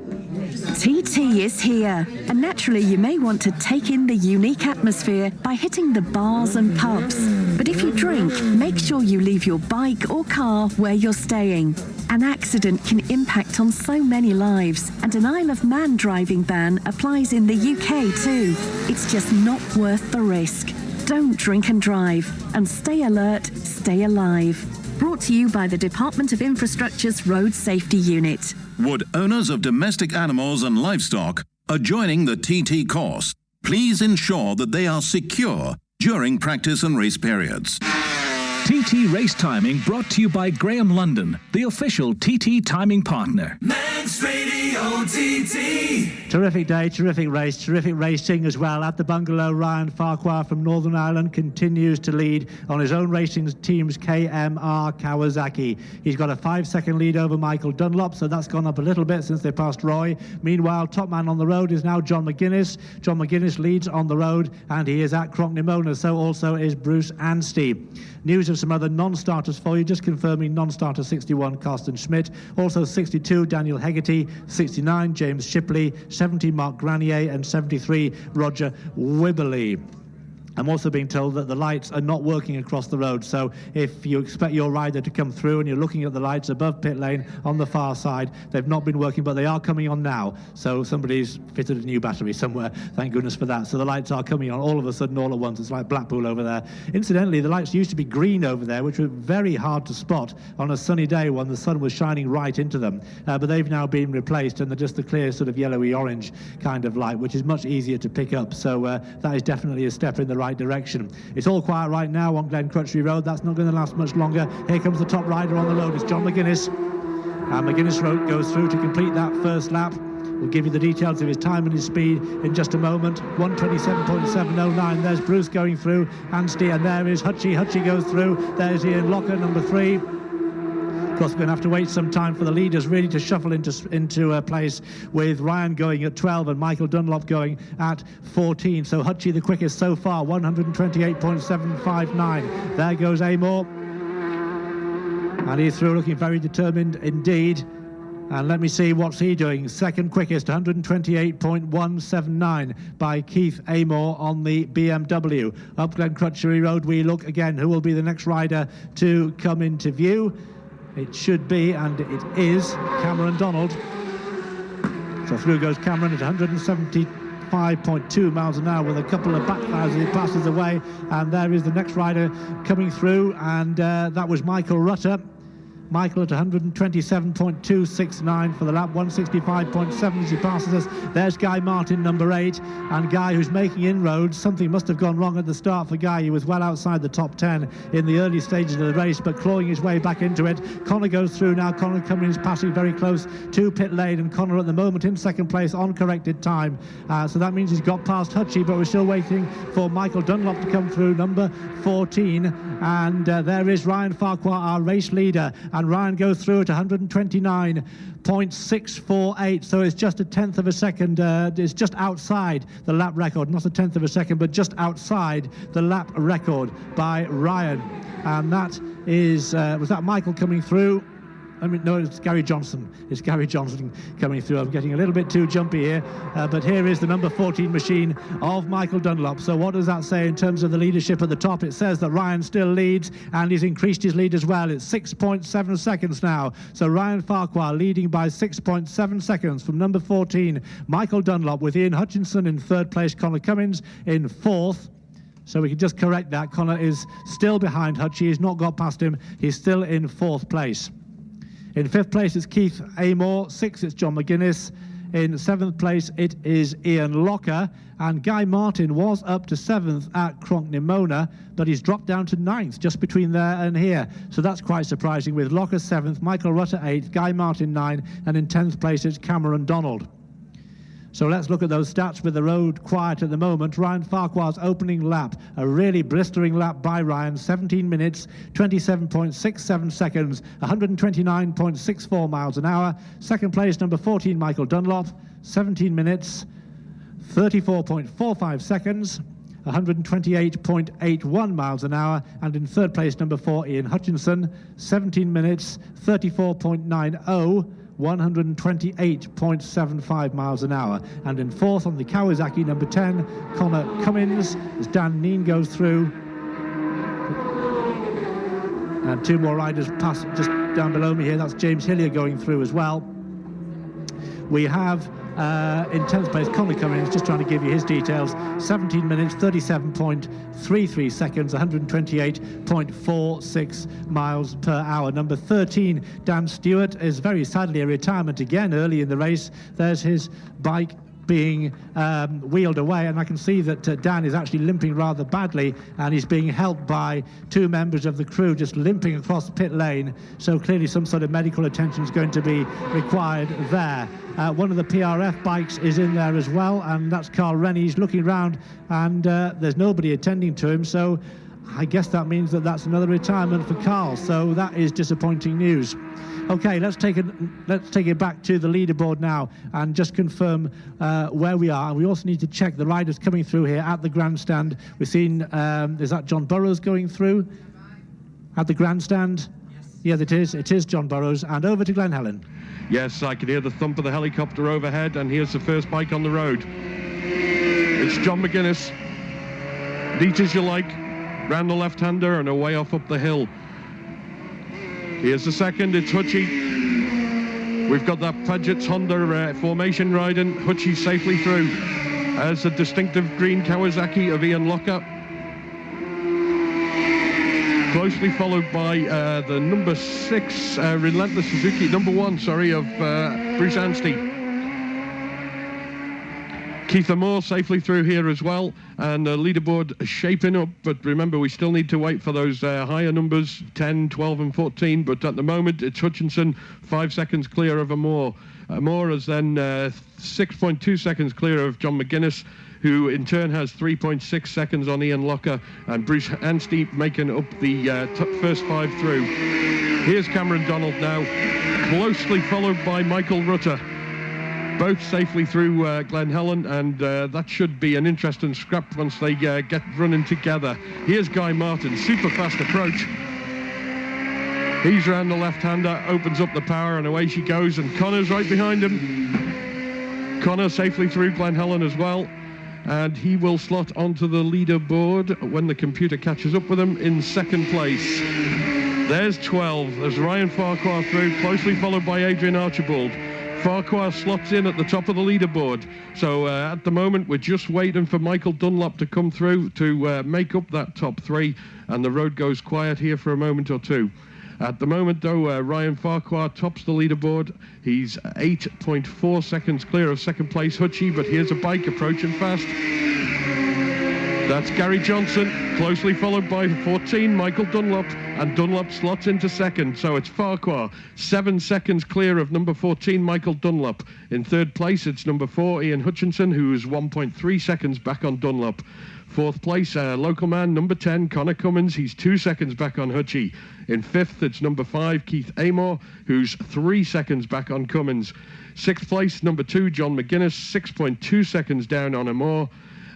TT is here, and naturally you may want to take in the unique atmosphere by hitting the bars and pubs. But if you drink, make sure you leave your bike or car where you're staying. An accident can impact on so many lives, and an Isle of Man driving ban applies in the UK too. It's just not worth the risk. Don't drink and drive, and stay alert, stay alive. Brought to you by the Department of Infrastructure's Road Safety Unit. Would owners of domestic animals and livestock are joining the TT course, please ensure that they are secure during practice and race periods. TT Race Timing brought to you by Graham London, the official TT timing partner. Manx Radio TT. Terrific day, terrific race, terrific racing as well. At the bungalow, Ryan Farquhar from Northern Ireland continues to lead on his own racing team's KMR Kawasaki. He's got a 5-second lead over Michael Dunlop, so that's gone up a little bit since they passed Roy. Meanwhile, top man on the road is now John McGuinness. John McGuinness leads on the road, and he is at Crockney-Mona, so also is Bruce Anstey. News of some other non-starters for you, just confirming non-starter 61, Carsten Schmidt. Also 62, Daniel Hegarty. 69, James Shipley. 70, Mark Granier. And 73, Roger Wibberley. I'm also being told that the lights are not working across the road, so if you expect your rider to come through and you're looking at the lights above pit lane on the far side, they've not been working, but they are coming on now. So somebody's fitted a new battery somewhere, thank goodness for that. So the lights are coming on all of a sudden, all at once. It's like Blackpool over there. Incidentally, the lights used to be green over there, which were very hard to spot on a sunny day when the sun was shining right into them. But they've now been replaced, and they're just the clear sort of yellowy orange kind of light, which is much easier to pick up. So that is definitely a step in the right direction. It's all quiet right now on Glen Crutchley Road. That's not going to last much longer. Here comes the top rider on the road. It's John McGuinness. And McGuinness Road goes through to complete that first lap. We'll give you the details of his time and his speed in just a moment. 1:27.709. There's Bruce going through. And there is Hutchie. Hutchie goes through. There's Ian Locker, number 3. Of course, we're going to have to wait some time for the leaders really to shuffle into place, with Ryan going at 12 and Michael Dunlop going at 14. So Hutchie the quickest so far, 128.759. There goes Amor. And he's through, looking very determined indeed. And let me see, what's he doing? Second quickest, 128.179 by Keith Amor on the BMW. Up Glen Crutchley Road we look again. Who will be the next rider to come into view? It should be, and it is, Cameron Donald. So through goes Cameron at 175.2 miles an hour with a couple of backfires as he passes away. And there is the next rider coming through, and that was Michael Rutter. Michael at 127.269 for the lap, 165.7 as he passes us. There's Guy Martin, number 8, and Guy, who's making inroads. Something must have gone wrong at the start for Guy. He was well outside the top 10 in the early stages of the race, but clawing his way back into it. Connor goes through now. Connor Cummins passing very close to pit lane, and Connor at the moment in second place on corrected time. So that means he's got past Hutchie, but we're still waiting for Michael Dunlop to come through, number 14. And there is Ryan Farquhar, our race leader. And Ryan goes through at 129.648, so it's just a tenth of a second. It's just outside the lap record, not a tenth of a second, but just outside the lap record by Ryan. And that is, was that Michael coming through? I mean, no, it's Gary Johnson. It's Gary Johnson coming through. I'm getting a little bit too jumpy here, but here is the number 14 machine of Michael Dunlop. So what does that say in terms of the leadership at the top? It says that Ryan still leads, and he's increased his lead as well. It's 6.7 seconds now. So Ryan Farquhar leading by 6.7 seconds from number 14, Michael Dunlop, with Ian Hutchinson in third place, Connor Cummins in fourth. So we can just correct that. Connor is still behind Hutchie. He's not got past him. He's still in fourth place. In fifth place, it's Keith Amor. Sixth, it's John McGuinness. In seventh place, it is Ian Locker. And Guy Martin was up to seventh at Cronknymona, but he's dropped down to ninth, just between there and here. So that's quite surprising, with Locker seventh, Michael Rutter eighth, Guy Martin 9, and in 10th place, it's Cameron Donald. So let's look at those stats with the road quiet at the moment. Ryan Farquhar's opening lap, a really blistering lap by Ryan, 17 minutes, 27.67 seconds, 129.64 miles an hour. Second place, number 14, Michael Dunlop, 17 minutes, 34.45 seconds, 128.81 miles an hour. And in third place, number 4, Ian Hutchinson, 17 minutes, 34.90, 128.75 miles an hour. And in fourth on the Kawasaki, number 10, Connor Cummins, as Dan Neen goes through. And two more riders pass just down below me here. That's James Hillier going through as well. We have in 10th place, Connor Cummins, just trying to give you his details, 17 minutes, 37.33 seconds, 128.46 miles per hour. Number 13, Dan Stewart, is very sadly a retirement again early in the race. There's his bike being wheeled away, and I can see that Dan is actually limping rather badly, and he's being helped by two members of the crew just limping across the pit lane. So clearly some sort of medical attention is going to be required there. One of the PRF bikes is in there as well, and that's Carl Rennie. He's looking around, and there's nobody attending to him, so I guess that means that that's another retirement for Carl. So that is disappointing news. Okay, let's take it back to the leaderboard now and just confirm where we are. And we also need to check the riders coming through here at the grandstand. We've seen, is that John Burrows going through at the grandstand? Yes, it is. It is John Burrows. And over to Glen Helen. Yes, I can hear the thump of the helicopter overhead, and here's the first bike on the road. It's John McGuinness. Neat as you like, round the left-hander and away off up the hill. Here's the second, it's Hutchie. We've got that Paget's Honda formation riding. Hutchie safely through as the distinctive green Kawasaki of Ian Locker. Closely followed by the number 6, Relentless Suzuki, number 1, sorry, of Bruce Anstey. Keith Moore safely through here as well, and the leaderboard shaping up, but remember we still need to wait for those higher numbers, 10, 12 and 14, but at the moment it's Hutchinson 5 seconds clear of Moore. Moore is then 6.2 seconds clear of John McGuinness, who in turn has 3.6 seconds on Ian Locker, and Bruce Anstey making up the first 5 through. Here's Cameron Donald now, closely followed by Michael Rutter. Both safely through Glen Helen, and that should be an interesting scrap once they get running together. Here's Guy Martin, super fast approach. He's round the left-hander, opens up the power, and away she goes, and Connor's right behind him. Connor safely through Glen Helen as well, and he will slot onto the leaderboard when the computer catches up with him in second place. There's 12. There's Ryan Farquhar through, closely followed by Adrian Archibald. Farquhar slots in at the top of the leaderboard. So at the moment, we're just waiting for Michael Dunlop to come through to make up that top 3, and the road goes quiet here for a moment or two. At the moment, though, Ryan Farquhar tops the leaderboard. He's 8.4 seconds clear of second place Hutchie, but here's a bike approaching fast. That's Gary Johnson, closely followed by 14, Michael Dunlop, and Dunlop slots into second. So it's Farquhar, 7 seconds clear of number 14, Michael Dunlop. In third place, it's number 4, Ian Hutchinson, who is 1.3 seconds back on Dunlop. Fourth place, local man, number 10, Connor Cummins. He's 2 seconds back on Hutchie. In fifth, it's number 5, Keith Amor, who's 3 seconds back on Cummins. Sixth place, number 2, John McGuinness, 6.2 seconds down on Amor.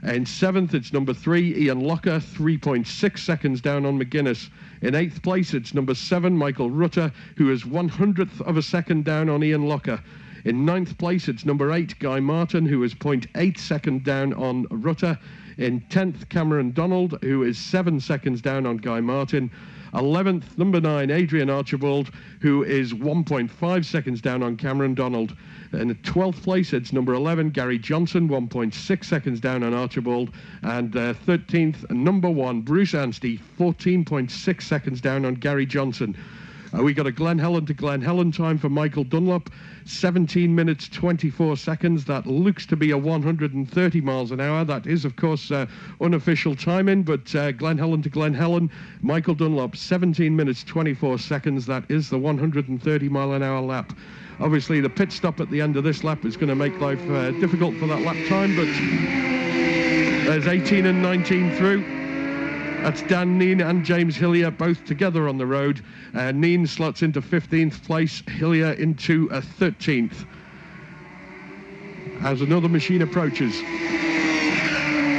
In seventh, it's number 3, Ian Locker, 3.6 seconds down on McGuinness. In eighth place, it's number 7, Michael Rutter, who is 1/100th of a second down on Ian Locker. In ninth place, it's number 8, Guy Martin, who is 0.8 second down on Rutter. In 10th, Cameron Donald, who is 7 seconds down on Guy Martin. 11th, number 9, Adrian Archibald, who is 1.5 seconds down on Cameron Donald. In the 12th place, it's number 11, Gary Johnson, 1.6 seconds down on Archibald. And 13th, number 1, Bruce Anstey, 14.6 seconds down on Gary Johnson. We got a Glen Helen to Glen Helen time for Michael Dunlop, 17 minutes 24 seconds. That looks to be a 130 miles an hour. That is, of course, unofficial timing, but Glen Helen to Glen Helen, Michael Dunlop, 17 minutes 24 seconds. That is the 130 mile an hour lap. Obviously, the pit stop at the end of this lap is going to make life difficult for that lap time, but there's 18 and 19 through. That's Dan Neen and James Hillier both together on the road. Neen slots into 15th place, Hillier into 13th. As another machine approaches.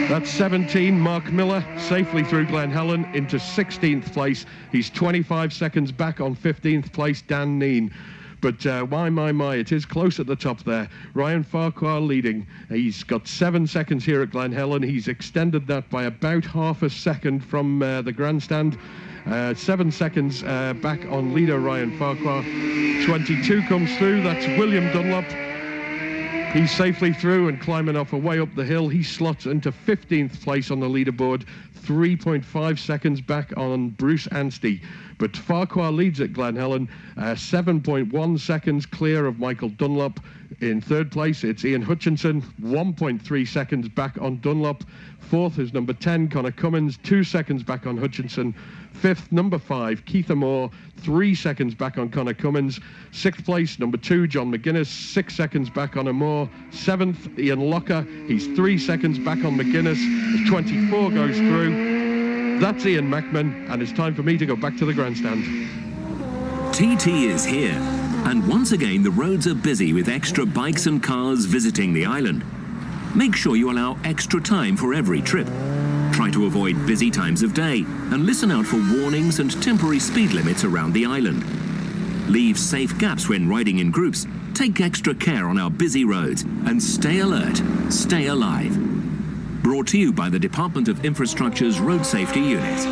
That's 17, Mark Miller, safely through Glen Helen into 16th place. He's 25 seconds back on 15th place, Dan Neen. But my, it is close at the top there. Ryan Farquhar leading. He's got 7 seconds here at Glen Helen. He's extended that by about half a second from the grandstand. 7 seconds back on leader Ryan Farquhar. 22 comes through. That's William Dunlop. He's safely through and climbing off away up the hill. He slots into 15th place on the leaderboard. 3.5 seconds back on Bruce Anstey. But Farquhar leads at Glen Helen, 7.1 seconds clear of Michael Dunlop. In third place, it's Ian Hutchinson, 1.3 seconds back on Dunlop. Fourth is number 10, Connor Cummins, 2 seconds back on Hutchinson. Fifth, number 5, Keith Moore, 3 seconds back on Connor Cummins. Sixth place, number 2, John McGuinness, 6 seconds back on Moore. Seventh, Ian Locker, he's 3 seconds back on McGuinness. As 24 goes through. That's Ian Mackman, and it's time for me to go back to the grandstand. TT is here, and once again the roads are busy with extra bikes and cars visiting the island. Make sure you allow extra time for every trip. Try to avoid busy times of day, and listen out for warnings and temporary speed limits around the island. Leave safe gaps when riding in groups, take extra care on our busy roads, and stay alert, stay alive. Brought to you by the Department of Infrastructure's Road Safety Unit.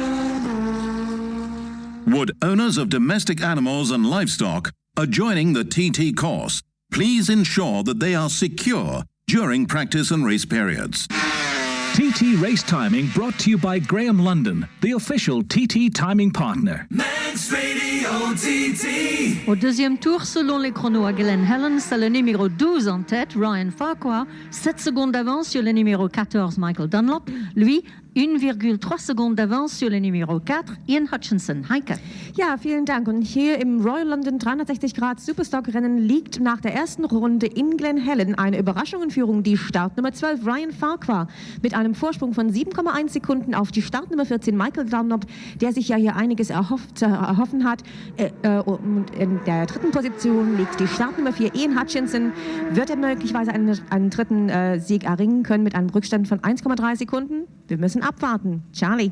Would owners of domestic animals and livestock adjoining the TT course please ensure that they are secure during practice and race periods? TT Race Timing brought to you by Graham London, the official TT timing partner. Manx Radio TT. Au deuxième tour, selon les chronos à Glen Helen, c'est le numéro 12 en tête, Ryan Farquhar, 7 secondes d'avance sur le numéro 14, Michael Dunlop. Lui, 1,3 Sekunden d'avance sur le Numéro 4, Ian Hutchinson. Heike. Ja, vielen Dank. Und hier im Royal London 360° Superstock-Rennen liegt nach der ersten Runde in Glen Helen eine Überraschungenführung, die Startnummer 12, Ryan Farquhar, mit einem Vorsprung von 7,1 Sekunden auf die Startnummer 14, Michael Dunlop, der sich ja hier einiges erhoffen hat. Und in der dritten Position liegt die Startnummer 4, Ian Hutchinson. Wird er möglicherweise einen dritten Sieg erringen können mit einem Rückstand von 1,3 Sekunden? Wir müssen abwarten. Charlie.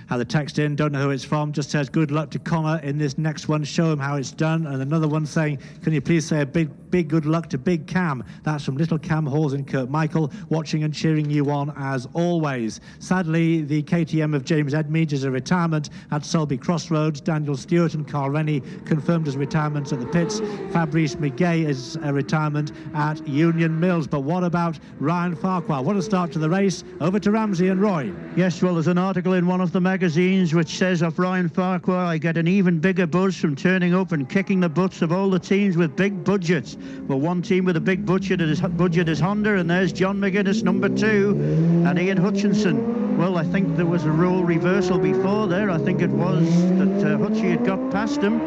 Had the text in, don't know who it's from, just says good luck to Connor in this next one, show him how it's done. And another one saying, can you please say a big good luck to Big Cam? That's from Little Cam Halls in Kirkmichael, watching and cheering you on as always. Sadly, the KTM of James Edmeade is a retirement at Selby Crossroads. Daniel Stewart and Carl Rennie confirmed his retirements at the pits. Fabrice Miguet is a retirement at Union Mills. But what about Ryan Farquhar? What a start to the race. Over to Ramsey and Roy. Yes, well, there's an article in one of the magazines which says of Ryan Farquhar, I get an even bigger buzz from turning up and kicking the butts of all the teams with big budgets. Well, one team with a big budget is Honda, and there's John McGuinness, number 2, and Ian Hutchinson. Well, I think there was a role reversal before there. I think it was that Hutchie had got past him.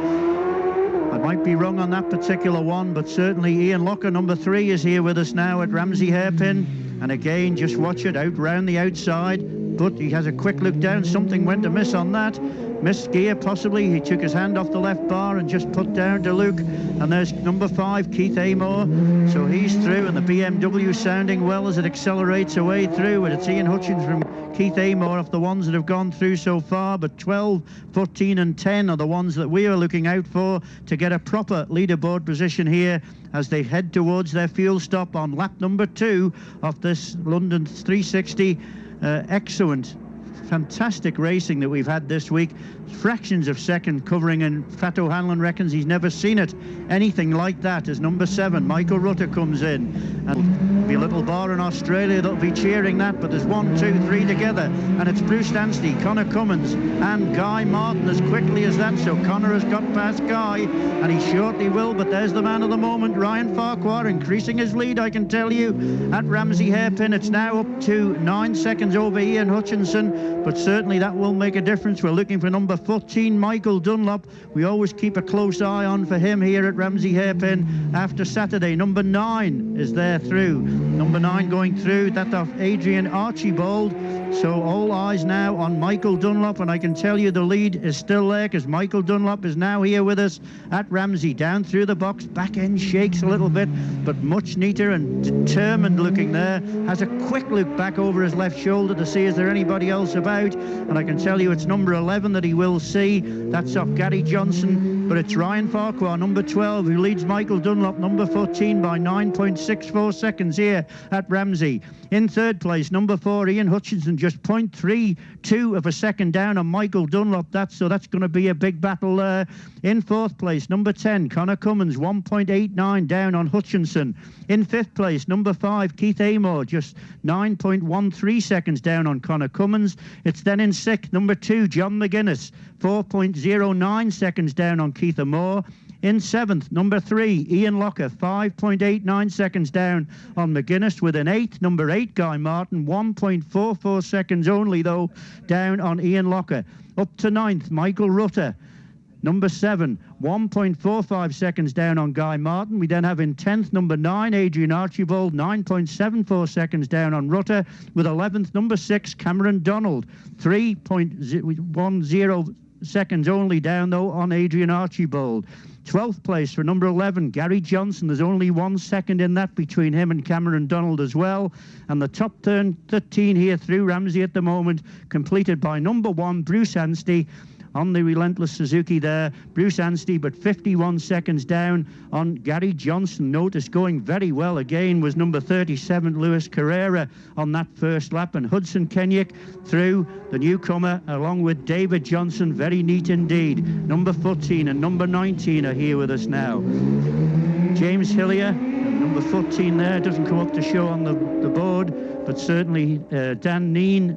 I might be wrong on that particular one, but certainly Ian Locker, number 3, is here with us now at Ramsey Hairpin. And again, just watch it out round the outside. But he has a quick look down. Something went amiss on that. Missed gear, possibly. He took his hand off the left bar and just put down to Luke. And there's number 5, Keith Amor. So he's through, and the BMW sounding well as it accelerates away through. And it's Ian Hutchins from Keith Amor of the ones that have gone through so far. But 12, 14 and 10 are the ones that we are looking out for to get a proper leaderboard position here as they head towards their fuel stop on lap number 2 of this London 360. Excellent, fantastic racing that we've had this week. Fractions of second covering, and Fat O'Hanlon reckons he's never seen it anything like that as number 7 Michael Rutter comes in. And there'll be a little bar in Australia that'll be cheering that, but there's 1, 2, 3 together, and it's Bruce Danstey, Connor Cummins and Guy Martin as quickly as that. So Connor has got past Guy, and he shortly will, but there's the man of the moment, Ryan Farquhar, increasing his lead, I can tell you, at Ramsey Hairpin. It's now up to 9 seconds over Ian Hutchinson, but certainly that will make a difference. We're looking for number 14, Michael Dunlop. We always keep a close eye on for him here at Ramsey Hairpin after Saturday. Number 9 is there through. Number 9 going through, that of Adrian Archibald. So all eyes now on Michael Dunlop, and I can tell you the lead is still there because Michael Dunlop is now here with us at Ramsey. Down through the box, back end shakes a little bit, but much neater and determined looking there. Has a quick look back over his left shoulder to see is there anybody else about, and I can tell you it's number 11 that he will see. That's off Gary Johnson, but it's Ryan Farquhar, number 12, who leads Michael Dunlop, number 14, by 9.64 seconds here at Ramsey. In third place, number 4, Ian Hutchinson, just 0.32 of a second down on Michael Dunlop. That's going to be a big battle there. In fourth place, number 10, Connor Cummins, 1.89 down on Hutchinson. In fifth place, number 5, Keith Amor, just 9.13 seconds down on Connor Cummins. It's then in sixth, number 2, John McGuinness, 4.09 seconds down on Keith Amor. In seventh, number 3, Ian Locker, 5.89 seconds down on McGuinness. Within eighth, number 8, Guy Martin, 1.44 seconds only, though, down on Ian Locker. Up to ninth, Michael Rutter, number 7, 1.45 seconds down on Guy Martin. We then have in 10th, number 9, Adrian Archibald, 9.74 seconds down on Rutter. With 11th, number 6, Cameron Donald, 3.10 seconds only down, though, on Adrian Archibald. 12th place for number 11, Gary Johnson. There's only 1 second in that between him and Cameron Donald as well. And the top 13 here through Ramsey at the moment, completed by number 1, Bruce Anstey, on the relentless Suzuki there. Bruce Anstey, but 51 seconds down on Gary Johnson. Notice going very well again was number 37, Luis Carrera, on that first lap. And Hudson Kenyuk through, the newcomer, along with David Johnson. Very neat indeed. Number 14 and number 19 are here with us now. James Hillier, number 14 there, doesn't come up to show on the board, but certainly Dan Neen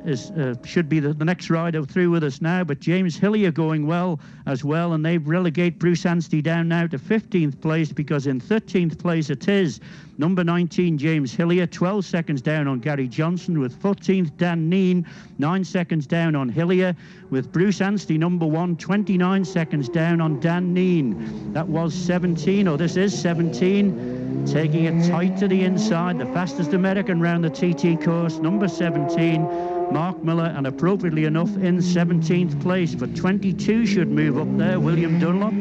should be the next rider through with us now. But James Hillier going well as well, and they relegate Bruce Anstey down now to 15th place, because in 13th place it is number 19, James Hillier, 12 seconds down on Gary Johnson, with 14th Dan Neen, 9 seconds down on Hillier, with Bruce Anstey number 1, 29 seconds down on Dan Neen. That was 17, or this is 17, taking it tight to the inside, the fastest American round the TT course, number 17, Mark Miller, and appropriately enough in 17th place. But 22 should move up there, William Dunlop.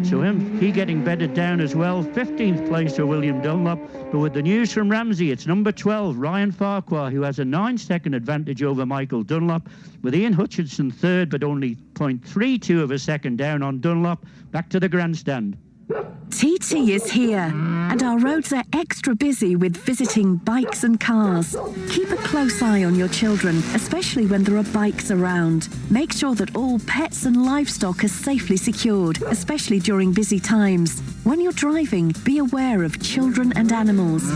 So he getting bedded down as well. 15th place for William Dunlop. But with the news from Ramsey, it's number 12, Ryan Farquhar, who has a 9-second advantage over Michael Dunlop, with Ian Hutchinson third, but only 0.32 of a second down on Dunlop. Back to the grandstand. TT is here, and our roads are extra busy with visiting bikes and cars. Keep a close eye on your children, especially when there are bikes around. Make sure that all pets and livestock are safely secured, especially during busy times. When you're driving, be aware of children and animals.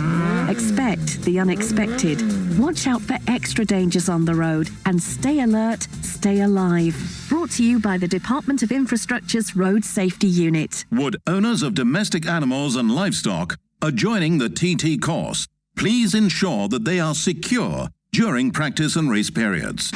Expect the unexpected. Watch out for extra dangers on the road, and stay alert, stay alive. Brought to you by the Department of Infrastructure's Road Safety Unit. Would owners of domestic animals and livestock are joining the TT course, please ensure that they are secure during practice and race periods.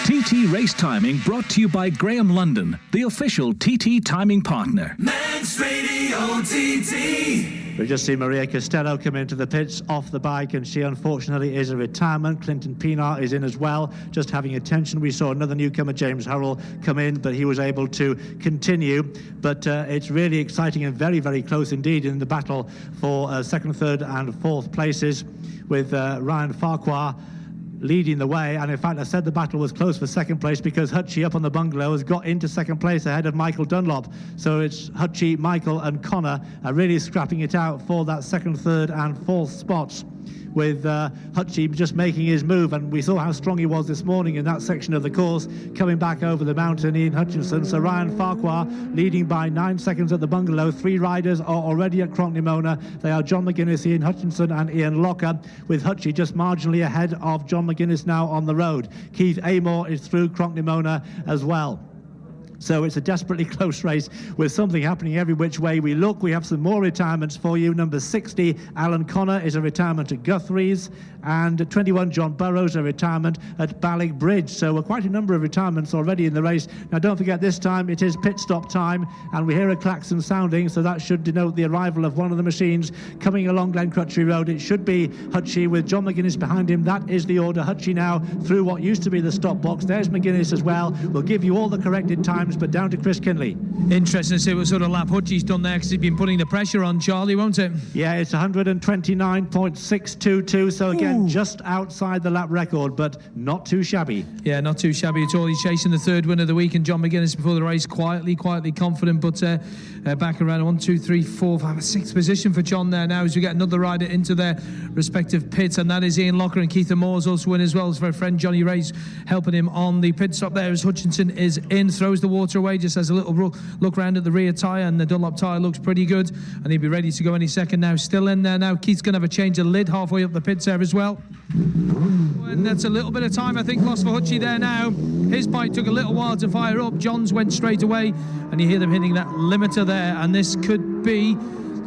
TT Race Timing brought to you by Graham London, the official TT timing partner. Manx Radio TT. We've just seen Maria Costello come into the pits off the bike, and she unfortunately is a retirement. Clinton Pienaar is in as well, just having attention. We saw another newcomer, James Hurrell, come in, but he was able to continue. But it's really exciting and very, very close indeed in the battle for second, third and fourth places, with Ryan Farquhar leading the way. And in fact, I said the battle was close for second place because Hutchie up on the bungalow has got into second place ahead of Michael Dunlop. So it's Hutchie, Michael and Connor are really scrapping it out for that second, third and fourth spots, with Hutchie just making his move. And we saw how strong he was this morning in that section of the course, coming back over the mountain, Ian Hutchinson. So Ryan Farquhar leading by 9 seconds at the bungalow. 3 riders are already at Crockney-Mona. They are John McGuinness, Ian Hutchinson and Ian Locker, with Hutchie just marginally ahead of John McGuinness now on the road. Keith Amor is through Crockney-Mona as well. So it's a desperately close race with something happening every which way we look. We have some more retirements for you. Number 60, Alan Connor, is a retirement at Guthrie's, and 21, John Burrows, a retirement at Ballig Bridge. So quite a number of retirements already in the race. Now don't forget, this time it is pit stop time, and we hear a klaxon sounding, so that should denote the arrival of one of the machines coming along Glen Crutchley Road. It should be Hutchie with John McGuinness behind him. That is the order. Hutchie now through what used to be the stop box. There's McGuinness as well. We'll give you all the corrected times, but down to Chris Kinley. Interesting to see what sort of lap Hutchie's done there, because he's been putting the pressure on Charlie, won't it? Yeah, it's 129.622, so again, just outside the lap record, but not too shabby. Yeah, not too shabby at all. He's chasing the third win of the week, and John McGuinness before the race quietly confident, but back around 1, 2, 3, 4, 5, 6th position for John there now as we get another rider into their respective pits, and that is Ian Locker, and Keith Moore's also in as well. His very friend Johnny Ray's helping him on the pit stop there as Hutchinson is in, throws the water away, just has a little look round at the rear tyre, and the Dunlop tyre looks pretty good, and he'll be ready to go any second now. Still in there now. Keith's going to have a change of lid halfway up the pits there as well. And that's a little bit of time, I think, lost for Hutchie there now. His bike took a little while to fire up. John's went straight away, and you hear them hitting that limiter there, and this could be,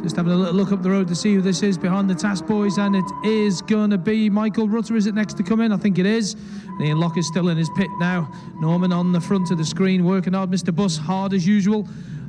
just having a little look up the road to see who this is behind the Task Boys, and it is going to be Michael Rutter. Is it next to come in? I think it is. And Ian Locker's still in his pit now. Norman on the front of the screen working hard. Mr. Buss hard as usual.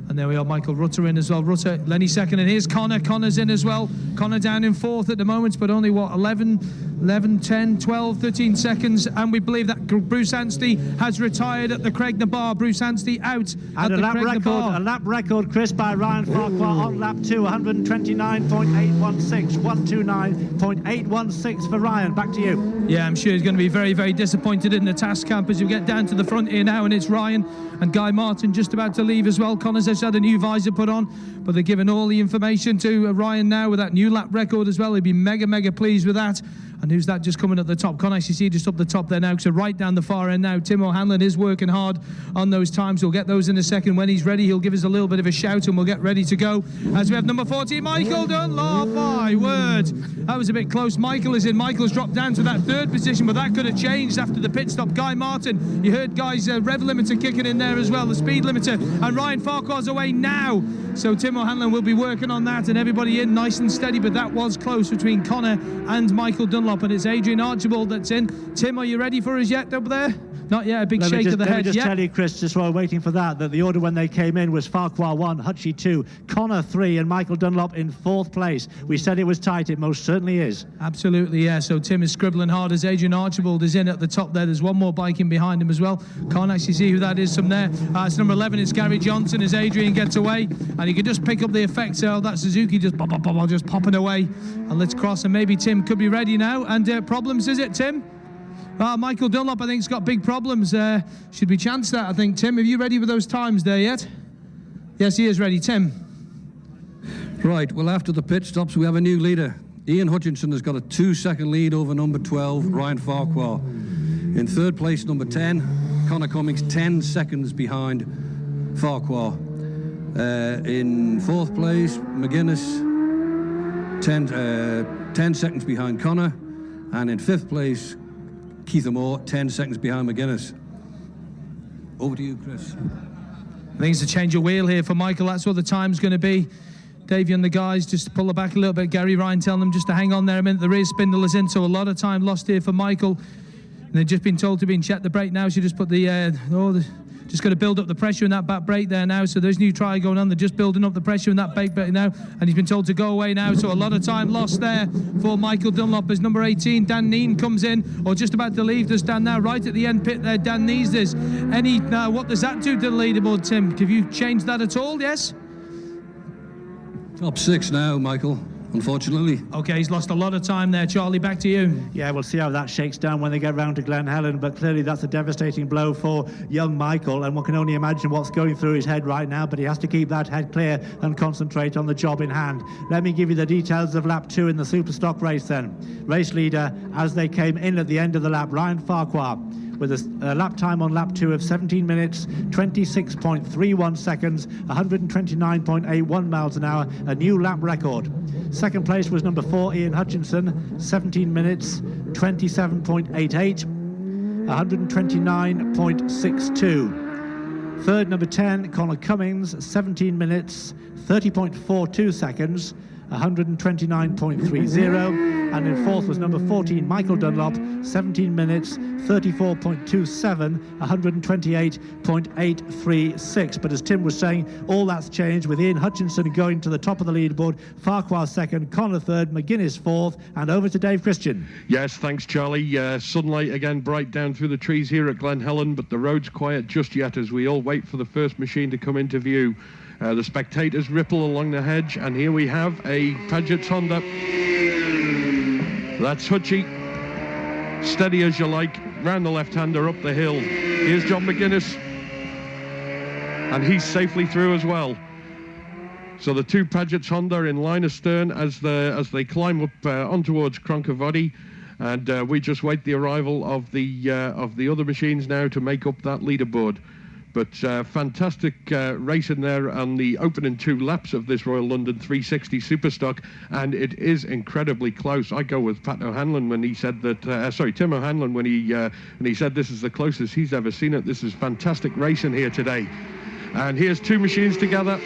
And there we are, Michael Rutter in as well. Rutter, Lenny second, and here's Connor. Connor's in as well. Connor down in fourth at the moment, but only, 11, 10, 12, 13 seconds. And we believe that Bruce Anstey has retired at the Craigna Bar. Bruce Anstey out at the Craigna Bar. A lap record, Chris, by Ryan Farquhar on lap 2, 129.816. 129.816 for Ryan. Back to you. Yeah, I'm sure he's going to be very, very disappointed in the task camp as we get down to the front here now, and it's Ryan and Guy Martin just about to leave as well. Connor's just had a new visor put on, but they're giving all the information to Ryan now with that new lap record as well. He'll be mega, mega pleased with that. And who's that just coming at the top? Can't actually see just up the top there now, so right down the far end now. Tim O'Hanlon is working hard on those times. We'll get those in a second. When he's ready, he'll give us a little bit of a shout and we'll get ready to go. As we have number 14, Michael Dunlop. My word, that was a bit close. Michael is in. Michael's dropped down to that third position, but that could have changed after the pit stop. Guy Martin, you heard Guy's rev limiter kicking in there as well, the speed limiter. And Ryan Farquhar's away now. So Tim O'Hanlon will be working on that, and everybody in nice and steady, but that was close between Connor and Michael Dunlop, and it's Adrian Archibald that's in. Tim, are you ready for us yet up there? Not yet, a big shake of the head. Let me just tell you, Chris, just while we're waiting for that the order when they came in was Farquhar 1, Hutchie 2, Connor 3, and Michael Dunlop in 4th place. We said it was tight, it most certainly is. Absolutely, yeah, so Tim is scribbling hard as Adrian Archibald is in at the top there. There's one more bike in behind him as well. Can't actually see who that is from there. It's number 11, it's Gary Johnson as Adrian gets away, and you can just pick up the effect, so that Suzuki just just popping away. And let's cross, and maybe Tim could be ready now. And problems, is it, Tim? Michael Dunlop, I think, has got big problems. Should we chance that, I think. Tim, are you ready with those times there yet? Yes, he is ready. Tim? Right, well, after the pit stops, we have a new leader. Ian Hutchinson has got a 2-second lead over number 12, Ryan Farquhar. In 3rd place, number 10, Connor Cummings, 10 seconds behind Farquhar. In 4th place, McGuinness, 10 seconds behind Connor. And in 5th place, Keith Moore, 10 seconds behind McGuinness. Over to you, Chris. I think it's a change of wheel here for Michael. That's what the time's going to be. Davey and the guys just to pull it back a little bit. Gary Ryan telling them just to hang on there a minute. The rear spindle is in, so a lot of time lost here for Michael. And they've just been told to check the brake now. So just put just got to build up the pressure in that back brake there now. So there's new try going on. They're just building up the pressure in that brake now. And he's been told to go away now. So a lot of time lost there for Michael Dunlop as number 18, Dan Neen, comes in, or just about to leave. Does Dan now right at the end pit there? Dan Nees is. What does that do to the leaderboard, Tim? Have you changed that at all? Yes? Top 6 now, Michael, unfortunately. Okay, he's lost a lot of time there. Charlie, back to you. Yeah, we'll see how that shakes down when they get round to Glen Helen, but clearly that's a devastating blow for young Michael, and one can only imagine what's going through his head right now, but he has to keep that head clear and concentrate on the job in hand. Let me give you the details of lap 2 in the Superstock race then. Race leader, as they came in at the end of the lap, Ryan Farquhar, with a lap time on lap 2 of 17 minutes, 26.31 seconds, 129.81 miles an hour, a new lap record. Second place was number 4, Ian Hutchinson, 17 minutes, 27.88, 129.62. Third, number 10, Connor Cummings, 17 minutes, 30.42 seconds, 129.30, and in 4th was number 14, Michael Dunlop, 17 minutes, 34.27, 128.836. But as Tim was saying, all that's changed with Ian Hutchinson going to the top of the leaderboard, Farquhar 2nd, Connor 3rd, McGuinness 4th, and over to Dave Christian. Yes, thanks, Charlie. Sunlight again bright down through the trees here at Glen Helen, but the road's quiet just yet as we all wait for the first machine to come into view. The spectators ripple along the hedge, and here we have a Paget's Honda. That's Hutchie. Steady as you like, round the left-hander up the hill. Here's John McGuinness, and he's safely through as well. So the two Paget's Honda in line astern as they climb up on towards Cronkovody, and we just wait the arrival of the other machines now to make up that leaderboard. But fantastic racing there on the opening 2 laps of this Royal London 360 Superstock, and it is incredibly close. I go with Pat O'Hanlon when he said that. Tim O'Hanlon when he said this is the closest he's ever seen it. This is fantastic racing here today, and here's 2 machines together.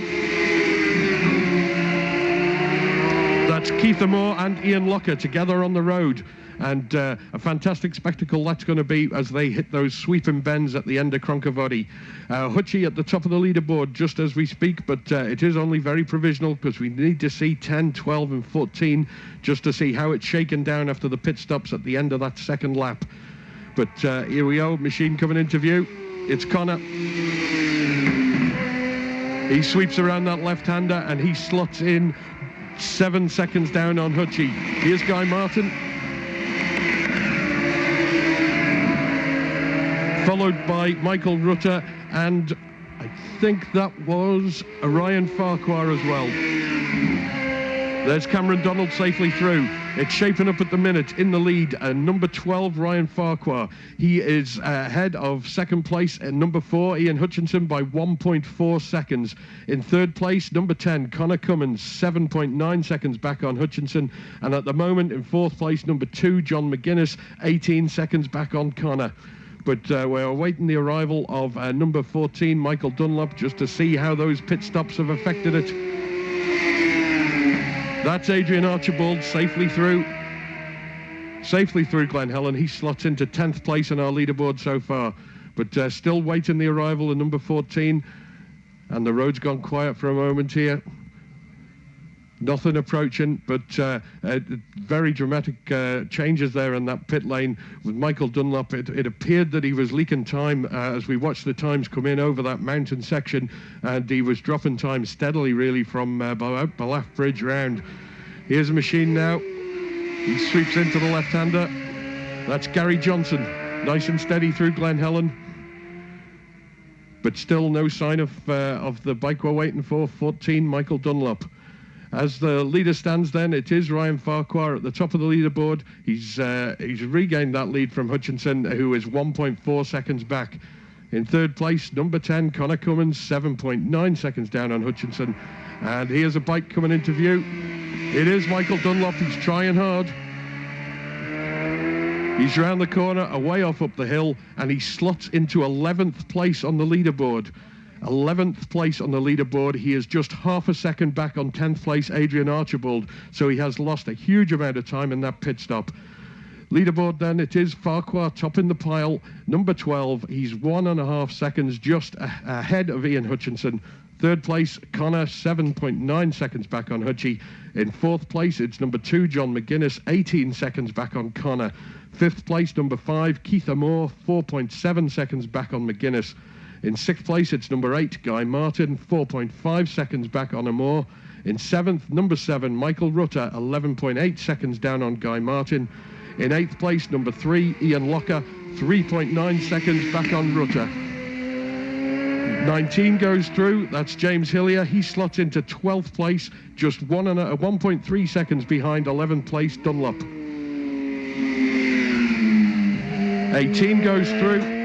That's Keith Moore and Ian Locker together on the road. And a fantastic spectacle that's going to be as they hit those sweeping bends at the end of Cronkovody. Hutchie at the top of the leaderboard just as we speak, but it is only very provisional because we need to see 10, 12 and 14 just to see how it's shaken down after the pit stops at the end of that second lap. But here we go, machine coming into view. It's Connor. He sweeps around that left-hander and he slots in 7 seconds down on Hutchie. Here's Guy Martin. followed by Michael Rutter, and I think that was Ryan Farquhar as well. There's Cameron Donald safely through. It's shaping up at the minute in the lead. Number 12, Ryan Farquhar. He is ahead of second place at number 4, Ian Hutchinson, by 1.4 seconds. In third place, number 10, Connor Cummins, 7.9 seconds back on Hutchinson. And at the moment, in fourth place, number 2, John McGuinness, 18 seconds back on Connor. But we're awaiting the arrival of number 14, Michael Dunlop, just to see how those pit stops have affected it. That's Adrian Archibald safely through Glen Helen. He slots into 10th place on our leaderboard so far, but still waiting the arrival of number 14. And the road's gone quiet for a moment here. Nothing approaching, but very dramatic changes there in that pit lane with Michael Dunlop. It appeared that he was leaking time as we watched the times come in over that mountain section, and he was dropping time steadily really from Ballaugh Bridge round. Here's a machine now. He sweeps into the left-hander. That's Gary Johnson, nice and steady through Glen Helen. But still no sign of the bike we're waiting for, 14, Michael Dunlop. As the leader stands then, it is Ryan Farquhar at the top of the leaderboard. He's regained that lead from Hutchinson, who is 1.4 seconds back. In third place, number 10, Connor Cummins, 7.9 seconds down on Hutchinson. And here's a bike coming into view. It is Michael Dunlop. He's trying hard. He's round the corner, away off up the hill, and he slots into 11th place on the leaderboard. 11th place on the leaderboard. He is just half a second back on 10th place Adrian Archibald, so he has lost a huge amount of time in that pit stop. Leaderboard then, it is Farquhar top in the pile, number 12. He's 1.5 seconds just ahead of Ian Hutchinson. Third place, Connor, 7.9 seconds back on Hutchie. In fourth place, it's number 2, John McGuinness, 18 seconds back on Connor. Fifth place, number 5, Keith Amore, 4.7 seconds back on McGuinness. In sixth place, it's number 8, Guy Martin, 4.5 seconds back on Amore. In seventh, number 7, Michael Rutter, 11.8 seconds down on Guy Martin. In eighth place, number 3, Ian Locker, 3.9 seconds back on Rutter. 19 goes through, that's James Hillier. He slots into 12th place, just 1.3 seconds behind 11th place Dunlop. 18 goes through.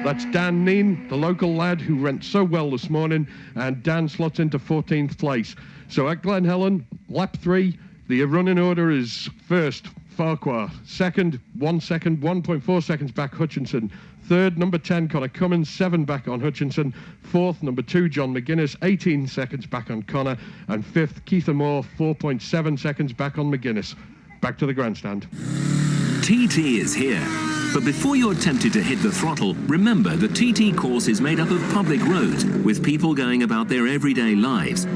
That's Dan Neen, the local lad who went so well this morning, and Dan slots into 14th place. So at Glen Helen, lap 3, the running order is first, Farquhar. Second, 1.4 seconds back, Hutchinson. Third, number 10, Connor Cummins, 7 back on Hutchinson. Fourth, number 2, John McGuinness, 18 seconds back on Connor. And fifth, Keith Amore, 4.7 seconds back on McGuinness. Back to the grandstand. TT is here. But before you're tempted to hit the throttle, remember the TT course is made up of public roads with people going about their everyday lives.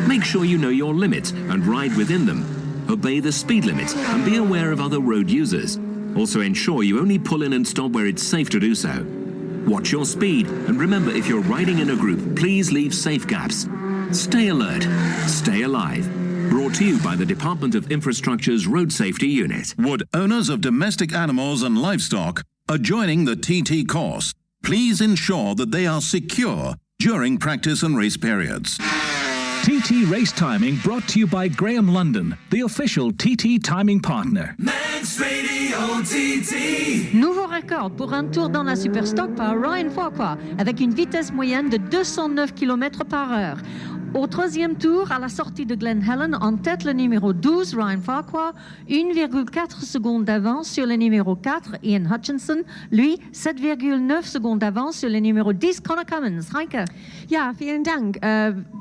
Make sure you know your limits and ride within them. Obey the speed limits and be aware of other road users. Also ensure you only pull in and stop where it's safe to do so. Watch your speed and remember, if you're riding in a group, please leave safe gaps. Stay alert, stay alive. Brought to you by the Department of Infrastructure's Road Safety Unit. Would owners of domestic animals and livestock are joining the TT course, please ensure that they are secure during practice and race periods. TT Race Timing brought to you by Graham London, the official TT timing partner. Manx Radio TT. Nouveau record pour un tour dans la Superstock par Ryan Farquhar avec une vitesse moyenne de 209 km/h. Au troisième tour, à la sortie de Glen Helen, en tête le numéro 12, Ryan Farquhar, 1,4 secondes d'avance sur le numéro 4, Ian Hutchinson. Lui, 7,9 secondes d'avance sur le numéro 10, Connor Cummins. Heike. Ja, vielen Dank.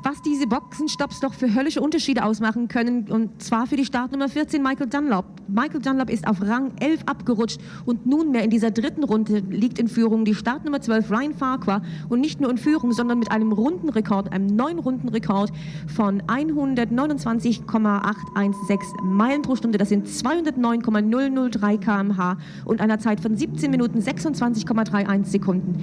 Was diese Boxenstopps doch für höllische Unterschiede ausmachen können, und zwar für die Startnummer 14, Michael Dunlop. Michael Dunlop ist auf Rang 11 abgerutscht und nunmehr in dieser dritten Runde liegt in Führung die Startnummer 12, Ryan Farquhar, und nicht nur in Führung, sondern mit einem Rundenrekord, einem neuen Rundenrekord Rekord von 129,816 Meilen pro Stunde. Das sind 209,003 km/h und einer Zeit von 17 Minuten 26,31 Sekunden.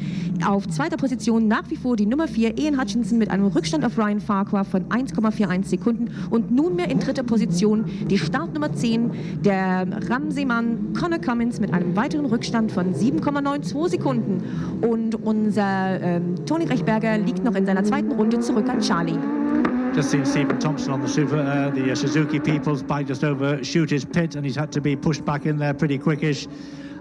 Auf zweiter Position nach wie vor die Nummer 4 Ian Hutchinson mit einem Rückstand auf Ryan Farquhar von 1,41 Sekunden und nunmehr in dritter Position die Startnummer 10, der Ramsey-Mann Connor Cummins mit einem weiteren Rückstand von 7,92 Sekunden. Und unser Toni Rechberger liegt noch in seiner zweiten Runde zurück an Charlie. Just seen Stephen Thompson on the Suzuki People's bike just overshoot his pit, and he's had to be pushed back in there pretty quickish.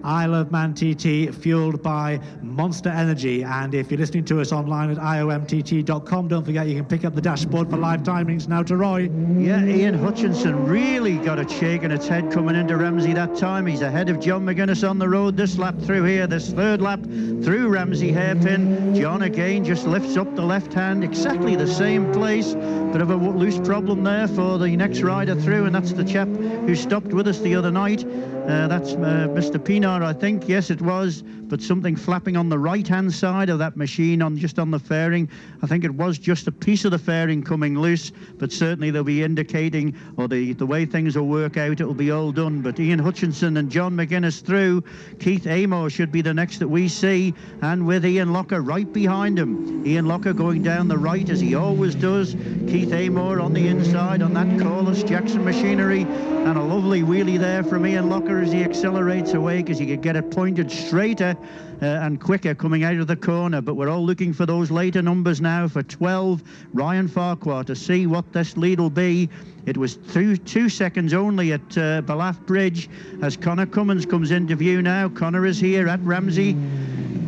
Isle of Man TT, fueled by Monster Energy. And if you're listening to us online at iomtt.com, don't forget you can pick up the dashboard for live timings now to Roy. Yeah, Ian Hutchinson really got a shake in its head coming into Ramsey that time. He's ahead of John McGuinness on the road this lap through here, this third lap through Ramsey hairpin. John again just lifts up the left hand, exactly the same place. Bit of a loose problem there for the next rider through, and that's the chap who stopped with us the other night. That's Mr. Pinar, I think. Yes, it was. But something flapping on the right-hand side of that machine, just on the fairing. I think it was just a piece of the fairing coming loose, but certainly they'll be indicating, or the way things will work out, it'll be all done. But Ian Hutchinson and John McGuinness through. Keith Amor should be the next that we see, and with Ian Locker right behind him. Ian Locker going down the right, as he always does. Keith Amor on the inside on that Corliss Jackson machinery, and a lovely wheelie there from Ian Locker as he accelerates away, because he could get it pointed straighter and quicker coming out of the corner. But we're all looking for those later numbers now for 12 Ryan Farquhar to see what this lead will be. It was 2 seconds only at Balaf Bridge as Connor Cummins comes into view now. Connor is here at Ramsey.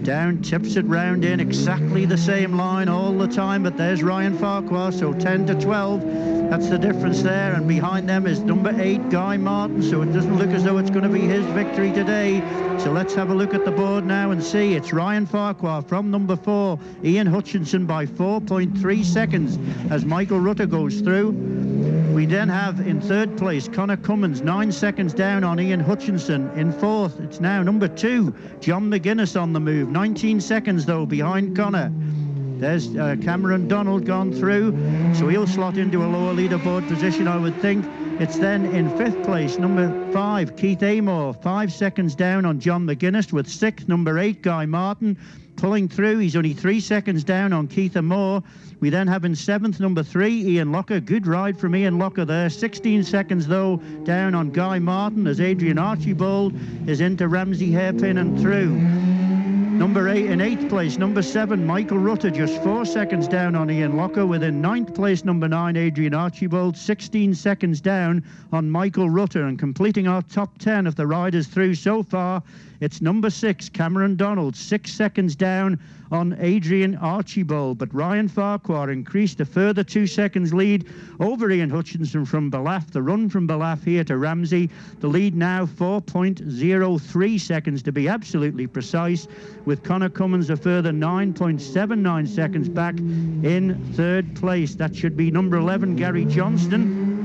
Down, tips it round in, exactly the same line all the time, but there's Ryan Farquhar, so 10 to 12, that's the difference there, and behind them is number 8, Guy Martin, so it doesn't look as though it's going to be his victory today. So let's have a look at the board now and see. It's Ryan Farquhar from number 4, Ian Hutchinson by 4.3 seconds as Michael Rutter goes through. We then have in third place Connor Cummins, 9 seconds down on Ian Hutchinson. In fourth, it's now number 2, John McGuinness on the move, 19 seconds though behind Connor. There's Cameron Donald gone through, so he'll slot into a lower leaderboard position, I would think. It's then in fifth place, number 5, Keith Amor, 5 seconds down on John McGuinness, with sixth, number 8, Guy Martin, pulling through. He's only 3 seconds down on Keith Amor. We then have in seventh, number 3, Ian Locker. Good ride from Ian Locker there. 16 seconds, though, down on Guy Martin as Adrian Archibald is into Ramsey hairpin and through. Number 8 in 8th place, number 7, Michael Rutter, just 4 seconds down on Ian Locker. Within 9th place, number 9, Adrian Archibald, 16 seconds down on Michael Rutter. And completing our top 10 of the riders through so far, it's number 6, Cameron Donald, 6 seconds down on Adrian Archibald. But Ryan Farquhar increased a further 2 seconds lead over Ian Hutchinson from Balaf. The run from Balaf here to Ramsey. The lead now 4.03 seconds to be absolutely precise, with Connor Cummins a further 9.79 seconds back in third place. That should be number 11, Gary Johnston.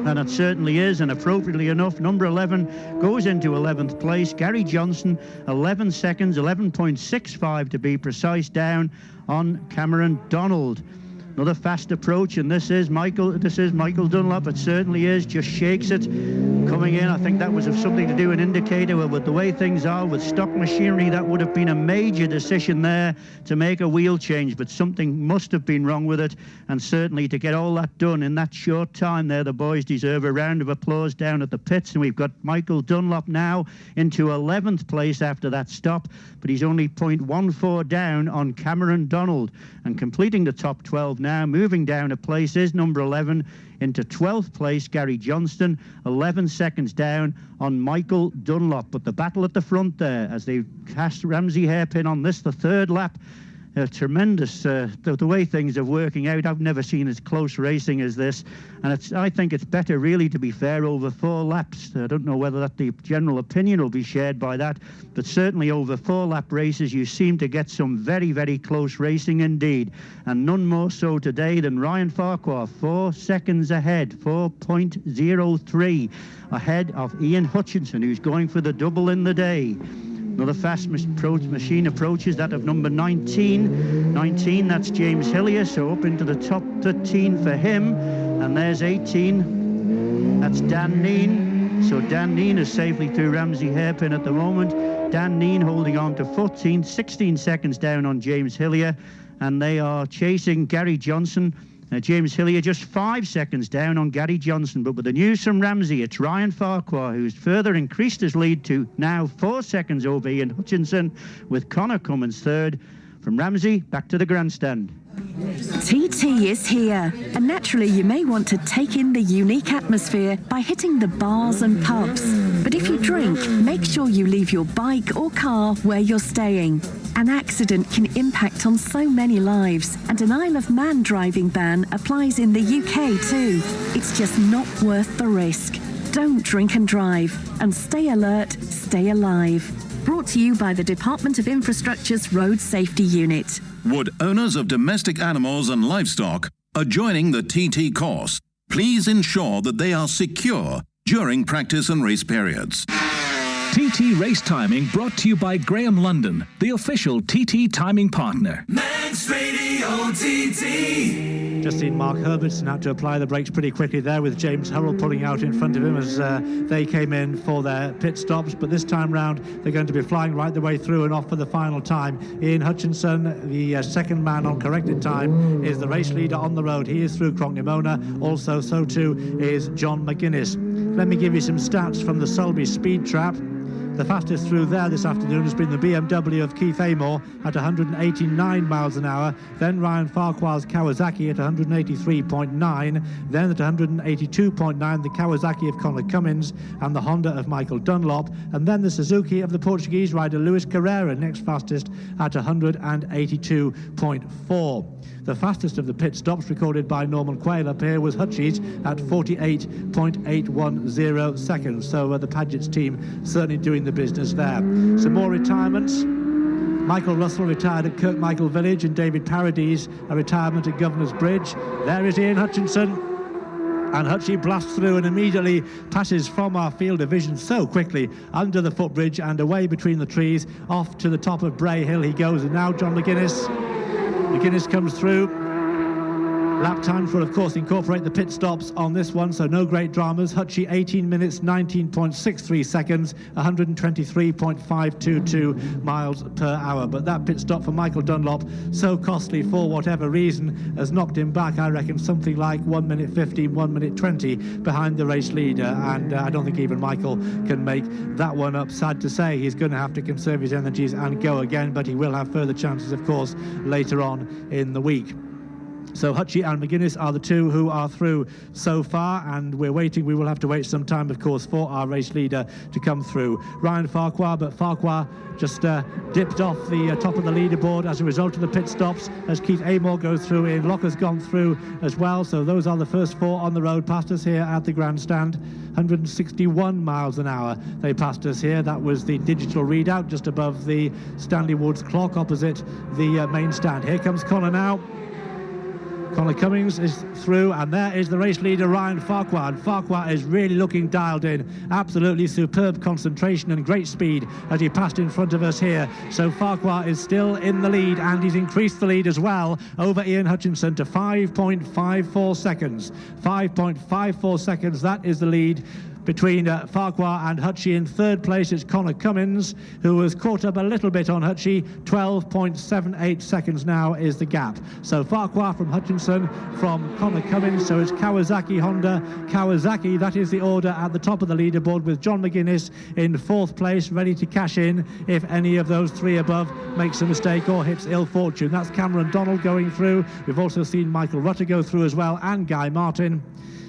And it certainly is, and appropriately enough, number 11 goes into 11th place. Gary Johnson, 11 seconds, 11.65 to be precise, down on Cameron Donald. Another fast approach, and this is Michael Dunlop. It certainly is, just shakes it coming in. I think that was something to do, an indicator. Well, with the way things are with stock machinery, that would have been a major decision there to make a wheel change, but something must have been wrong with it, and certainly to get all that done in that short time there, the boys deserve a round of applause down at the pits. And we've got Michael Dunlop now into 11th place after that stop, but he's only 0.14 down on Cameron Donald. And completing the top 12 now, moving down a place, is number 11 into 12th place, Gary Johnston, 11 seconds down on Michael Dunlop. But the battle at the front there as they cast Ramsey hairpin on this, the third lap. Tremendous, the way things are working out. I've never seen as close racing as this, and I think it's better really, to be fair, over 4 laps. I don't know whether that the general opinion will be shared by that, but certainly over 4-lap races you seem to get some very, very close racing indeed, and none more so today than Ryan Farquhar, 4 seconds ahead, 4.03 ahead of Ian Hutchinson, who's going for the double in the day. Another fast machine approaches, that of number 19. 19, that's James Hillier, so up into the top 13 for him. And there's 18, that's Dan Neen. So Dan Neen is safely through Ramsey Hairpin at the moment. Dan Neen holding on to 14, 16 seconds down on James Hillier. And they are chasing Gary Johnson. James Hillier just 5 seconds down on Gary Johnson. But with the news from Ramsey, it's Ryan Farquhar who's further increased his lead to now 4 seconds over Ian Hutchinson, with Connor Cummins third. From Ramsey, back to the grandstand. TT is here, and naturally you may want to take in the unique atmosphere by hitting the bars and pubs. But if you drink, make sure you leave your bike or car where you're staying. An accident can impact on so many lives, and an Isle of Man driving ban applies in the UK too. It's just not worth the risk. Don't drink and drive, and stay alert, stay alive. Brought to you by the Department of Infrastructure's Road Safety Unit. Would owners of domestic animals and livestock adjoining the TT course please ensure that they are secure during practice and race periods? TT Race Timing brought to you by Graham London, the official TT timing partner. Manx Radio TT. Just seen Mark Herbertson had to apply the brakes pretty quickly there, with James Hurrell pulling out in front of him as they came in for their pit stops. But this time round, they're going to be flying right the way through and off for the final time. Ian Hutchinson, the second man on corrected time, is the race leader on the road. He is through Crockney-Mona. Also, so too is John McGuinness. Let me give you some stats from the Sulby Speed Trap. The fastest through there this afternoon has been the BMW of Keith Amor at 189 miles an hour, then Ryan Farquhar's Kawasaki at 183.9, then at 182.9 the Kawasaki of Connor Cummins and the Honda of Michael Dunlop, and then the Suzuki of the Portuguese rider Luis Carrera, next fastest at 182.4. The fastest of the pit stops recorded by Norman Quayle up here was Hutchie's at 48.810 seconds. So the Paget's team certainly doing the business there. Some more retirements. Michael Russell retired at Kirkmichael Village, and David Paradis a retirement at Governor's Bridge. There is Ian Hutchinson, and Hutchie blasts through and immediately passes from our field of vision so quickly under the footbridge and away between the trees. Off to the top of Bray Hill he goes, and now John McGuinness comes through. Lap times will of course incorporate the pit stops on this one, so no great dramas. Hutchie 18 minutes 19.63 seconds, 123.522 miles per hour. But that pit stop for Michael Dunlop, so costly for whatever reason, has knocked him back, I reckon, something like 1 minute 15, 1 minute 20 behind the race leader, and I don't think even Michael can make that one up. Sad to say, he's going to have to conserve his energies and go again, but he will have further chances, of course, later on in the week. So Hutchie and McGuinness are the two who are through so far, and we're waiting. We will have to wait some time, of course, for our race leader to come through. Ryan Farquhar, but Farquhar just dipped off the top of the leaderboard as a result of the pit stops as Keith Amor goes through. Ian Locker's gone through as well. So those are the first four on the road past us here at the grandstand. 161 miles an hour they passed us here. That was the digital readout just above the Stanley Woods clock opposite the main stand. Here comes Connor now. Connor Cummins is through, and there is the race leader Ryan Farquhar, and Farquhar is really looking dialed in. Absolutely superb concentration and great speed as he passed in front of us here. So Farquhar is still in the lead, and he's increased the lead as well over Ian Hutchinson to 5.54 seconds. 5.54 seconds, that is the lead between Farquhar and Hutchie. In third place is Connor Cummins, who has caught up a little bit on Hutchie. 12.78 seconds now is the gap. So Farquhar from Hutchinson, from Connor Cummins. So it's Kawasaki, Honda, Kawasaki. That is the order at the top of the leaderboard, with John McGuinness in fourth place, ready to cash in if any of those three above makes a mistake or hits ill fortune. That's Cameron Donald going through. We've also seen Michael Rutter go through as well, and Guy Martin.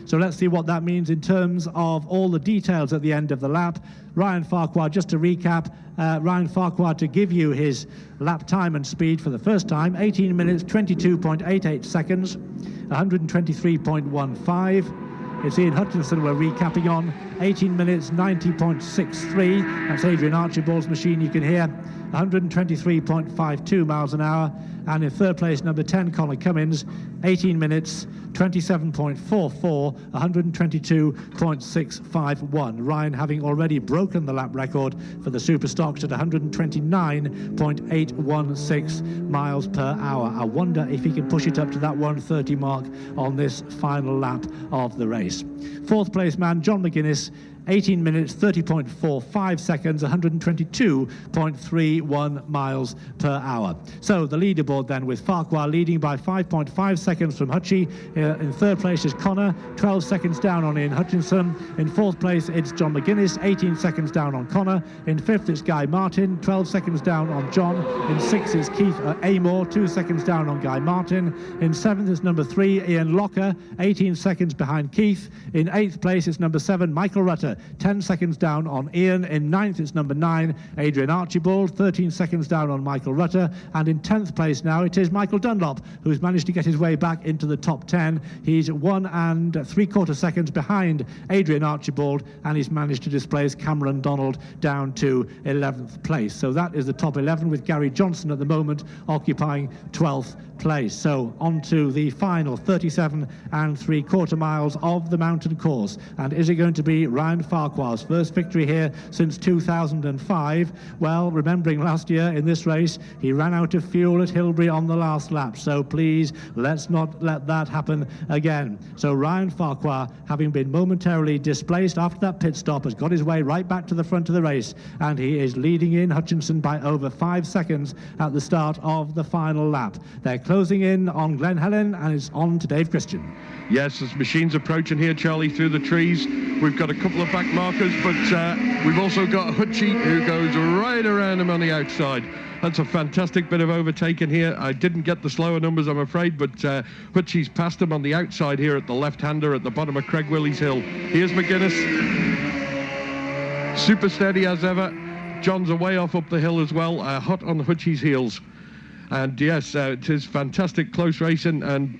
So let's see what that means in terms of all the details at the end of the lap. Ryan Farquhar, just to recap, Ryan Farquhar, to give you his lap time and speed for the first time, 18 minutes 22.88 seconds, 123.15. It's Ian Hutchinson we're recapping on, 18 minutes 90.63. That's Adrian Archibald's machine you can hear. 123.52 miles an hour. And in third place, number 10, Connor Cummins, 18 minutes, 27.44, 122.651. Ryan having already broken the lap record for the Superstocks at 129.816 miles per hour. I wonder if he can push it up to that 130 mark on this final lap of the race. Fourth place man, John McGuinness, 18 minutes, 30.45 seconds, 122.31 miles per hour. So the leaderboard then, with Farquhar leading by 5.5 seconds from Hutchie. In third place is Connor, 12 seconds down on Ian Hutchinson. In fourth place, it's John McGuinness, 18 seconds down on Connor. In fifth, it's Guy Martin, 12 seconds down on John. In sixth, it's Keith Amor, 2 seconds down on Guy Martin. In seventh, is number 3, Ian Locker, 18 seconds behind Keith. In eighth place, it's number 7, Michael Rutter, 10 seconds down on Ian. In ninth, it's number 9, Adrian Archibald, 13 seconds down on Michael Rutter. And in 10th place now, it is Michael Dunlop, who's managed to get his way back into the top 10. He's 1 3/4 seconds behind Adrian Archibald, and he's managed to displace Cameron Donald down to 11th place. So that is the top 11, with Gary Johnson at the moment occupying 12th place. So on to the final 37 3/4 miles of the mountain course. And is it going to be Ryan Farquhar's first victory here since 2005? Well, remembering last year in this race, he ran out of fuel at Hilbury on the last lap. So please, let's not let that happen again. So Ryan Farquhar, having been momentarily displaced after that pit stop, has got his way right back to the front of the race, and he is leading in Hutchinson by over 5 seconds at the start of the final lap. They're closing in on Glen Helen, and it's on to Dave Christian. Yes, as machines approaching here, Charlie, through the trees, we've got a couple of back markers, but we've also got Hutchie, who goes right around him on the outside. That's a fantastic bit of overtaking here. I didn't get the slower numbers, I'm afraid, but Hutchie's passed him on the outside here at the left-hander at the bottom of Craig Willie's Hill. Here's McGuinness, super steady as ever. John's a way off up the hill as well, hot on Hutchie's heels. And yes, it is fantastic close racing, and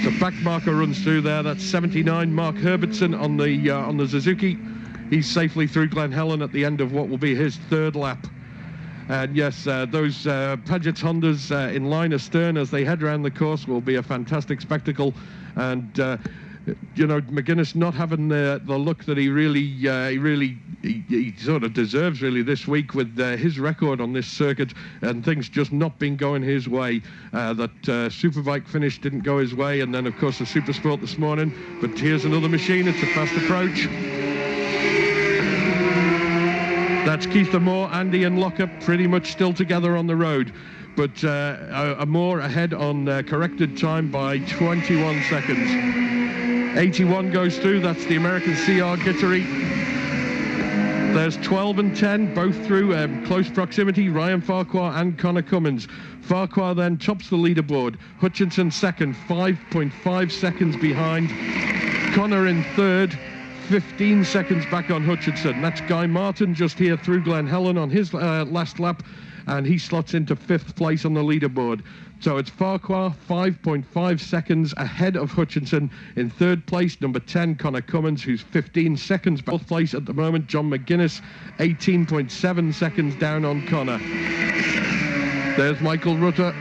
the back marker runs through there. That's 79, Mark Herbertson on the Suzuki. He's safely through Glen Helen at the end of what will be his third lap. And yes, those Paget's Hondas in line astern as they head around the course will be a fantastic spectacle. And you know, McGuinness not having the look that he sort of deserves really this week with his record on this circuit, and things just not been going his way. That Superbike finish didn't go his way, and then of course the Supersport this morning. But here's another machine, it's a fast approach. That's Keith Amor and Ian Locker pretty much still together on the road. But Amor ahead on corrected time by 21 seconds. 81 goes through, that's the American CR Guitary. There's 12 and 10, both through close proximity, Ryan Farquhar and Connor Cummins. Farquhar then tops the leaderboard. Hutchinson second, 5.5 seconds behind. Connor in third, 15 seconds back on Hutchinson. That's Guy Martin just here through Glen Helen on his last lap, and he slots into 5th place on the leaderboard. So it's Farquhar 5.5 seconds ahead of Hutchinson. In third place, number 10, Connor Cummins, who's 15 seconds back. Fourth place at the moment, John McGuinness, 18.7 seconds down on Connor. There's Michael Rutter.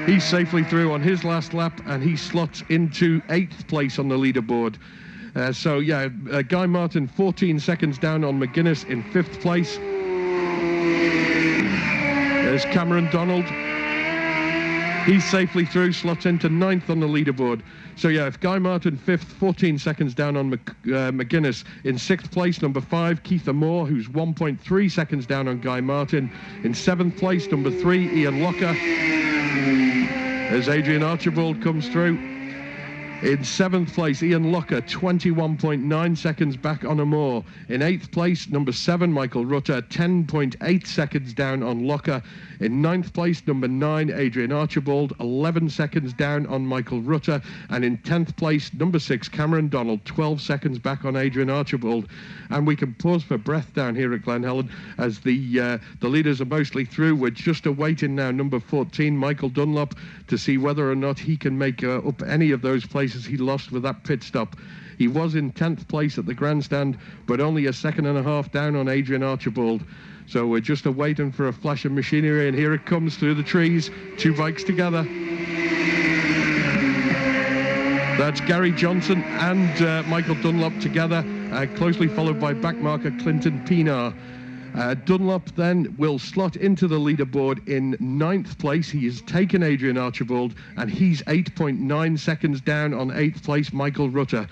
He's safely through on his last lap, and he slots into 8th place on the leaderboard. So yeah, Guy Martin 14 seconds down on McGuinness in 5th place. There's Cameron Donald. He's safely through, slots into 9th on the leaderboard. So yeah, if Guy Martin 5th, 14 seconds down on McGuinness. In 6th place, number 5, Keith Amor, who's 1.3 seconds down on Guy Martin. In 7th place, number 3, Ian Locker. As Adrian Archibald comes through. In 7th place, Ian Locker, 21.9 seconds back on Amor. In 8th place, number 7, Michael Rutter, 10.8 seconds down on Locker. In 9th place, number 9, Adrian Archibald, 11 seconds down on Michael Rutter. And in 10th place, number 6, Cameron Donald, 12 seconds back on Adrian Archibald. And we can pause for breath down here at Glen Helen as the leaders are mostly through. We're just awaiting now number 14, Michael Dunlop, to see whether or not he can make up any of those places he lost with that pit stop. He was in 10th place at the grandstand, but only a second and a half down on Adrian Archibald. So we're just waiting for a flash of machinery, and here it comes through the trees. Two bikes together. That's Gary Johnson and Michael Dunlop together, closely followed by backmarker Clinton Pienaar. Dunlop then will slot into the leaderboard in 9th place. He has taken Adrian Archibald, and he's 8.9 seconds down on 8th place Michael Rutter.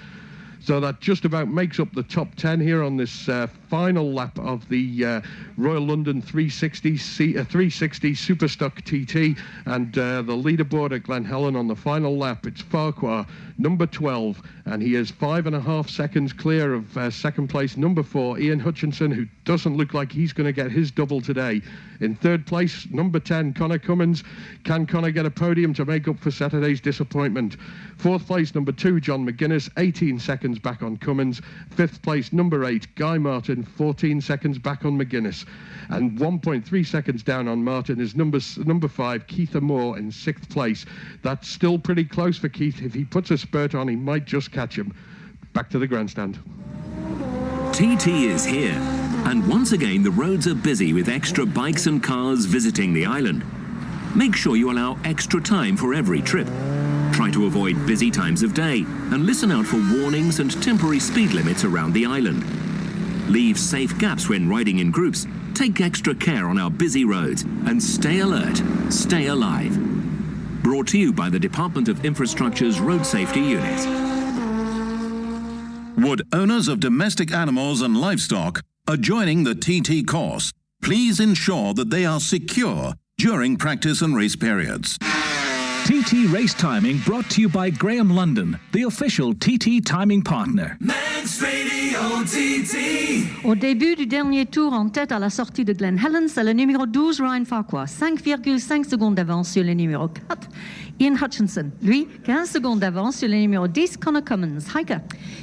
So that just about makes up the top 10 here on this final lap of the Royal London 360 Superstock TT, and the leaderboard at Glen Helen on the final lap. It's Farquhar, number 12, and he is 5.5 seconds clear of second place, number 4, Ian Hutchinson, who doesn't look like he's going to get his double today. In third place, number 10, Connor Cummins. Can Connor get a podium to make up for Saturday's disappointment? Fourth place, number 2, John McGuinness, 18 seconds back on Cummins. Fifth place, number 8, Guy Martin, 14 seconds back on McGuinness. And 1.3 seconds down on Martin is number 5, Keith Moore, in 6th place. That's still pretty close for Keith. If he puts a spurt on, he might just catch him. Back to the grandstand. TT is here, and once again the roads are busy with extra bikes and cars visiting the island. Make sure you allow extra time for every trip. Try to avoid busy times of day and listen out for warnings and temporary speed limits around the island. Leave safe gaps when riding in groups, take extra care on our busy roads, and stay alert, stay alive. Brought to you by the Department of Infrastructure's Road Safety Unit. Would owners of domestic animals and livestock are joining the TT course, please ensure that they are secure during practice and race periods. TT Race Timing brought to you by Graham London, the official TT timing partner. Manx Radio TT. Au début du dernier tour en tête à la sortie de Glen Helen, c'est le numéro 12, Ryan Farquhar, 5,5 secondes d'avance sur le numéro 4, Ian Hutchinson. Lui, 15 secondes d'avance sur le numéro 10, Connor Cummins. Heike.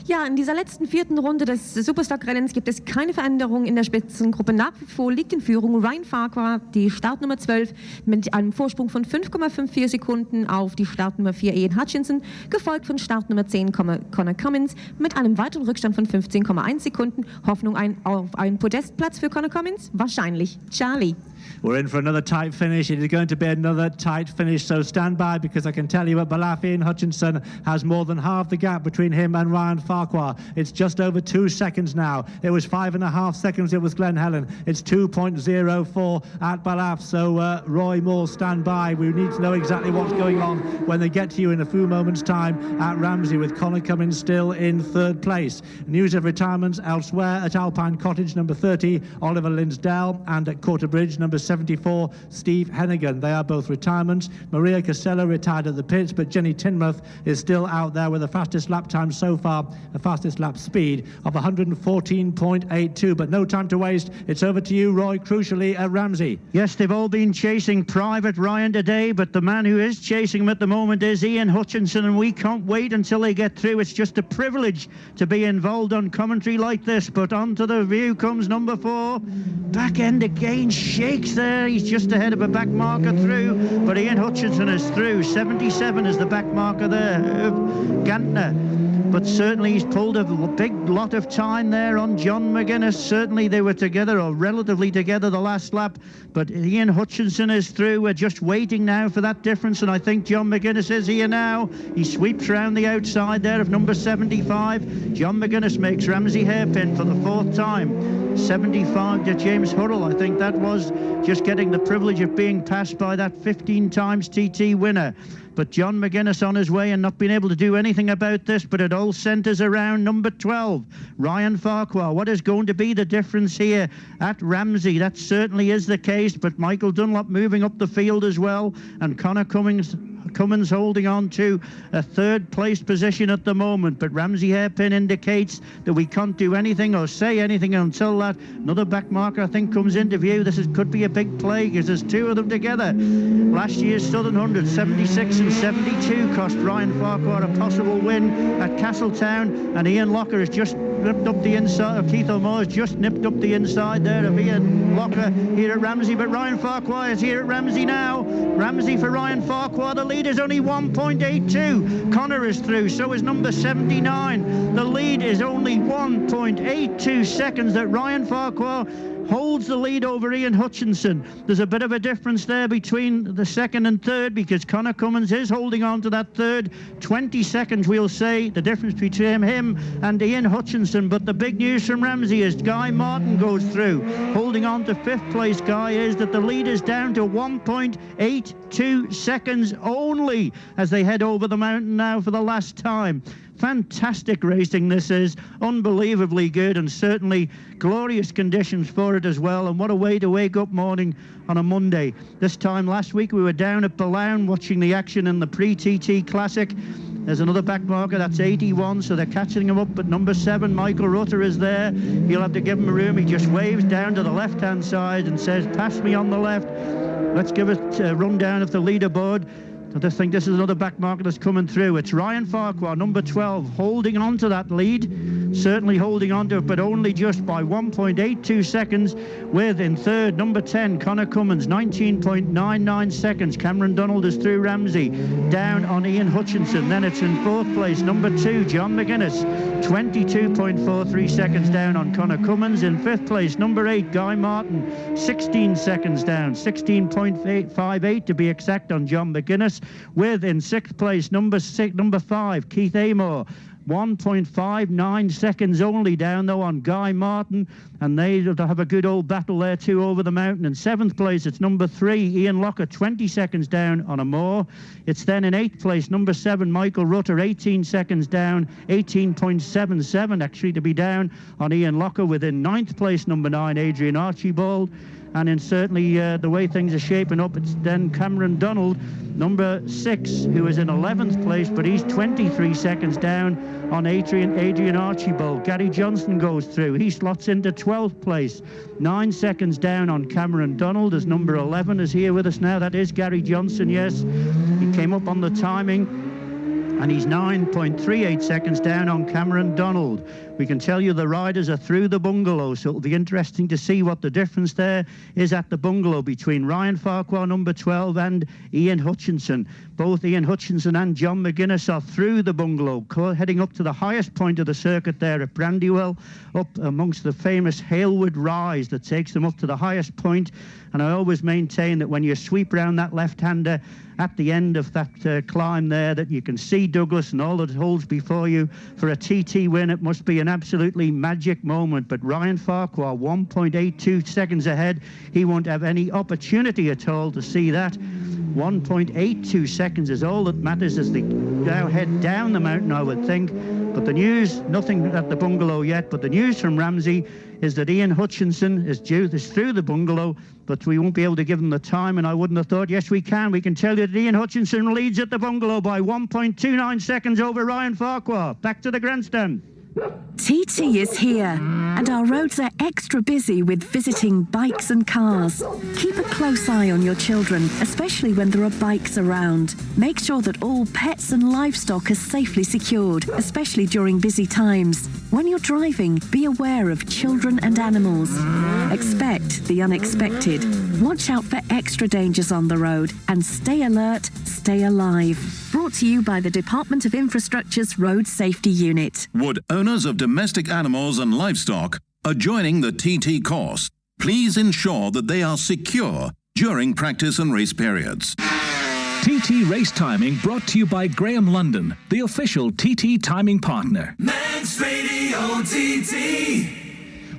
Ja, in dieser letzten 4. Runde des Superstock-Rennens gibt es keine Veränderung in der Spitzengruppe. Nach wie vor liegt in Führung Ryan Farquhar, die Startnummer 12, mit einem Vorsprung von 5,54 Sekunden auf die Startnummer 4 Ian Hutchinson, gefolgt von Startnummer 10 Connor Cummins mit einem weiteren Rückstand von 15,1 Sekunden. Hoffnung auf einen Podestplatz für Connor Cummins? Wahrscheinlich. Charlie. We're in for another tight finish. It is going to be another tight finish, so stand by, because I can tell you at Balaf, Ian Hutchinson has more than half the gap between him and Ryan Farquhar. It's just over 2 seconds now. It was 5.5 seconds, it was Glen Helen. It's 2.04 at Balaf, so Roy Moore, stand by. We need to know exactly what's going on when they get to you in a few moments' time at Ramsey, with Connor Cummins still in 3rd place. News of retirements elsewhere: at Alpine Cottage, number 30, Oliver Linsdell, and at Quarterbridge, number 74, Steve Hennigan. They are both retirements. Maria Costello retired at the pits, but Jenny Tinmouth is still out there with the fastest lap time so far, the fastest lap speed of 114.82. But no time to waste. It's over to you, Roy, crucially at Ramsey. Yes, they've all been chasing Private Ryan today, but the man who is chasing him at the moment is Ian Hutchinson, and we can't wait until they get through. It's just a privilege to be involved on commentary like this. But onto the view comes number 4. Back end again, shakes there. He's just ahead of a back marker through, but Ian Hutchinson is through. 77 is the back marker there of Gantner. But certainly he's pulled a big lot of time there on John McGuinness. Certainly they were together, or relatively together, the last lap. But Ian Hutchinson is through. We're just waiting now for that difference, and I think John McGuinness is here now. He sweeps round the outside there of number 75. John McGuinness makes Ramsey hairpin for the 4th time. 75 to James Hurrell. I think that was just getting the privilege of being passed by that 15 times TT winner. But John McGuinness on his way and not being able to do anything about this, but it all centres around number 12, Ryan Farquhar. What is going to be the difference here at Ramsey? That certainly is the case, but Michael Dunlop moving up the field as well, and Connor Cummins holding on to a 3rd place position at the moment. But Ramsey hairpin indicates that we can't do anything or say anything until that another back marker, I think, comes into view. This could be a big play, because there's 2 of them together. Last year's Southern 100, 76 and 72, cost Ryan Farquhar a possible win at Castletown, and Ian Locker has just nipped up the inside of Keith Moore, has just nipped up the inside there of Ian Locker here at Ramsey. But Ryan Farquhar is here at Ramsey now. Ramsey for Ryan Farquhar. The lead is only 1.82. Connor is through, so is number 79. The lead is only 1.82 seconds that Ryan Farquhar holds the lead over Ian Hutchinson. There's a bit of a difference there between the second and third because Connor Cummins is holding on to that third. 20 seconds, we'll say, the difference between him and Ian Hutchinson. But the big news from Ramsey is Guy Martin goes through. Holding on to fifth place, Guy, is that the lead is down to 1.82 seconds only as they head over the mountain now for the last time. Fantastic racing this is, unbelievably good, and certainly glorious conditions for it as well. And what a way to wake up morning on a Monday. This time last week we were down at Ballown watching the action in the pre-TT Classic. There's another back marker, that's 81, so they're catching him up, but number 7, Michael Rutter, is there. He'll have to give him room. He just waves down to the left-hand side and says, pass me on the left. Let's give it a rundown of the leaderboard. I just think this is another back marker that's coming through. It's Ryan Farquhar, number 12, holding on to that lead. Certainly holding on to it, but only just by 1.82 seconds. With in third, number 10, Connor Cummins, 19.99 seconds. Cameron Donald is through Ramsey, down on Ian Hutchinson. Then it's in fourth place, number 2, John McGuinness, 22.43 seconds down on Connor Cummins. In fifth place, number 8, Guy Martin, 16 seconds down, 16.58 to be exact on John McGuinness. With in sixth place, number 5, Keith Amor, 1.59 seconds only down though on Guy Martin, and they have a good old battle there too over the mountain. In seventh place it's number 3, Ian Locker, 20 seconds down on Amor. It's then in eighth place number 7, Michael Rutter, 18 seconds down, 18.77 actually to be down on Ian Locker. Within ninth place number 9, Adrian Archibald. And in certainly the way things are shaping up, it's then Cameron Donald, number 6, who is in 11th place, but he's 23 seconds down on Adrian Archibald. Gary Johnson goes through. He slots into 12th place, 9 seconds down on Cameron Donald, as number 11 is here with us now. That is Gary Johnson, yes. He came up on the timing, and he's 9.38 seconds down on Cameron Donald. We can tell you the riders are through the bungalow, so it'll be interesting to see what the difference there is at the bungalow between Ryan Farquhar, number 12, and Ian Hutchinson. Both Ian Hutchinson and John McGuinness are through the bungalow, heading up to the highest point of the circuit there at Brandywell, up amongst the famous Halewood Rise that takes them up to the highest point. And I always maintain that when you sweep round that left-hander at the end of that climb there, that you can see Douglas and all that holds before you. For a TT win, it must be an absolutely magic moment. But Ryan Farquhar, 1.82 seconds ahead. He won't have any opportunity at all to see that. 1.82 seconds is all that matters as they now head down the mountain, I would think. But the news, nothing at the bungalow yet, but the news from Ramsey is that Ian Hutchinson is through the bungalow, but we won't be able to give them the time, and I wouldn't have thought. Yes, we can. We can tell you that Ian Hutchinson leads at the bungalow by 1.29 seconds over Ryan Farquhar. Back to the grandstand. TT is here, and our roads are extra busy with visiting bikes and cars. Keep a close eye on your children, especially when there are bikes around. Make sure that all pets and livestock are safely secured, especially during busy times. When you're driving, be aware of children and animals. Expect the unexpected. Watch out for extra dangers on the road, and stay alert, stay alive. Brought to you by the Department of Infrastructure's Road Safety Unit. Would owners of domestic animals and livestock adjoining the TT course please ensure that they are secure during practice and race periods? TT race timing brought to you by Graham London, the official TT timing partner. Men's Radio TT.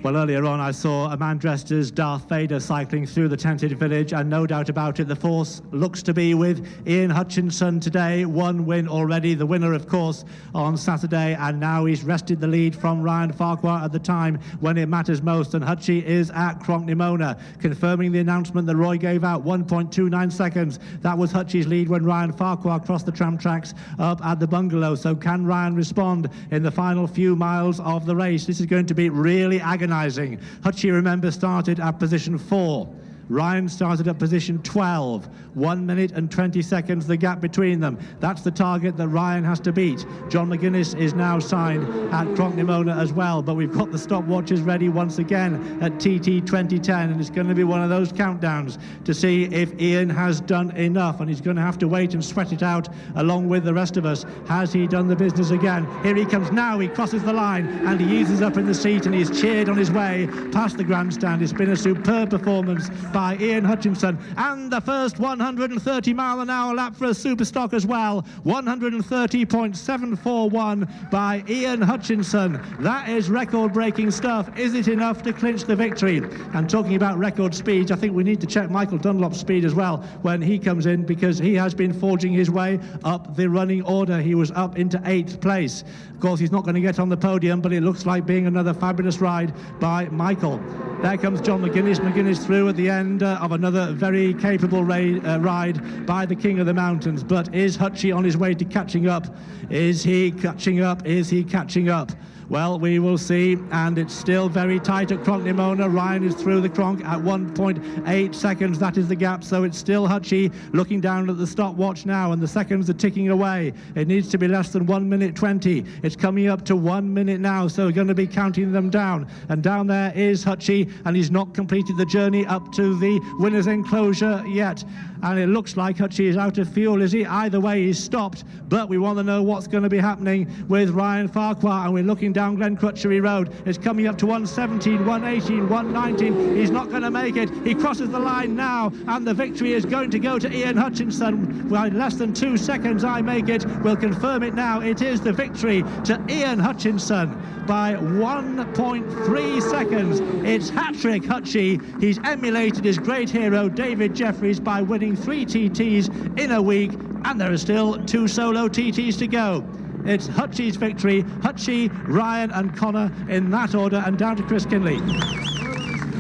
Well, earlier on I saw a man dressed as Darth Vader cycling through the tented village, and no doubt about it, the force looks to be with Ian Hutchinson today. One win already, the winner, of course, on Saturday, and now he's wrested the lead from Ryan Farquhar at the time when it matters most, and Hutchie is at Cronkney-Mona, confirming the announcement that Roy gave out, 1.29 seconds. That was Hutchie's lead when Ryan Farquhar crossed the tram tracks up at the bungalow. So can Ryan respond in the final few miles of the race? This is going to be really agonising. Hutchie, remember, started at position 4 Ryan started at position 12. 1 minute and 20 seconds the gap between them. That's the target that Ryan has to beat. John McGuinness is now signed at Cronknymona as well, but we've got the stopwatches ready once again at TT 2010, and it's going to be one of those countdowns to see if Ian has done enough, and he's going to have to wait and sweat it out along with the rest of us. Has he done the business again? Here he comes now. He crosses the line and he eases up in the seat, and he's cheered on his way past the grandstand. It's been a superb performance by Ian Hutchinson, and the first 130-mile-an-hour lap for a Superstock as well. 130.741 by Ian Hutchinson. That is record-breaking stuff. Is it enough to clinch the victory? And talking about record speed, I think we need to check Michael Dunlop's speed as well when he comes in, because he has been forging his way up the running order. He was up into 8th place. Of course, he's not going to get on the podium, but it looks like being another fabulous ride by Michael. There comes John McGuinness. McGuinness through at the end of another very capable ride by the King of the Mountains. But is Hutchie on his way to catching up? Is he catching up? Is he catching up? Well, we will see, and it's still very tight at Cronknymona. Ryan is through the Cronk at 1.8 seconds. That is the gap, so it's still Hutchie looking down at the stopwatch now, and the seconds are ticking away. It needs to be less than 1 minute 20. It's coming up to 1 minute now, so we're going to be counting them down. And down there is Hutchie, and he's not completed the journey up to the winner's enclosure yet. And it looks like Hutchie is out of fuel, is he? Either way, he's stopped, but we want to know what's going to be happening with Ryan Farquhar, and we're looking down Glen Crutchery Road. It's coming up to 117, 118, 119. He's not going to make it. He crosses the line now, and the victory is going to go to Ian Hutchinson. By less than 2 seconds, I make it. We'll confirm it now. It is the victory to Ian Hutchinson by 1.3 seconds. It's hat-trick Hutchie. He's emulated his great hero David Jeffries by winning 3 TTs in a week, and there are still 2 solo TTs to go. It's Hutchie's victory. Hutchie, Ryan and Connor in that order, and down to Chris Kinley.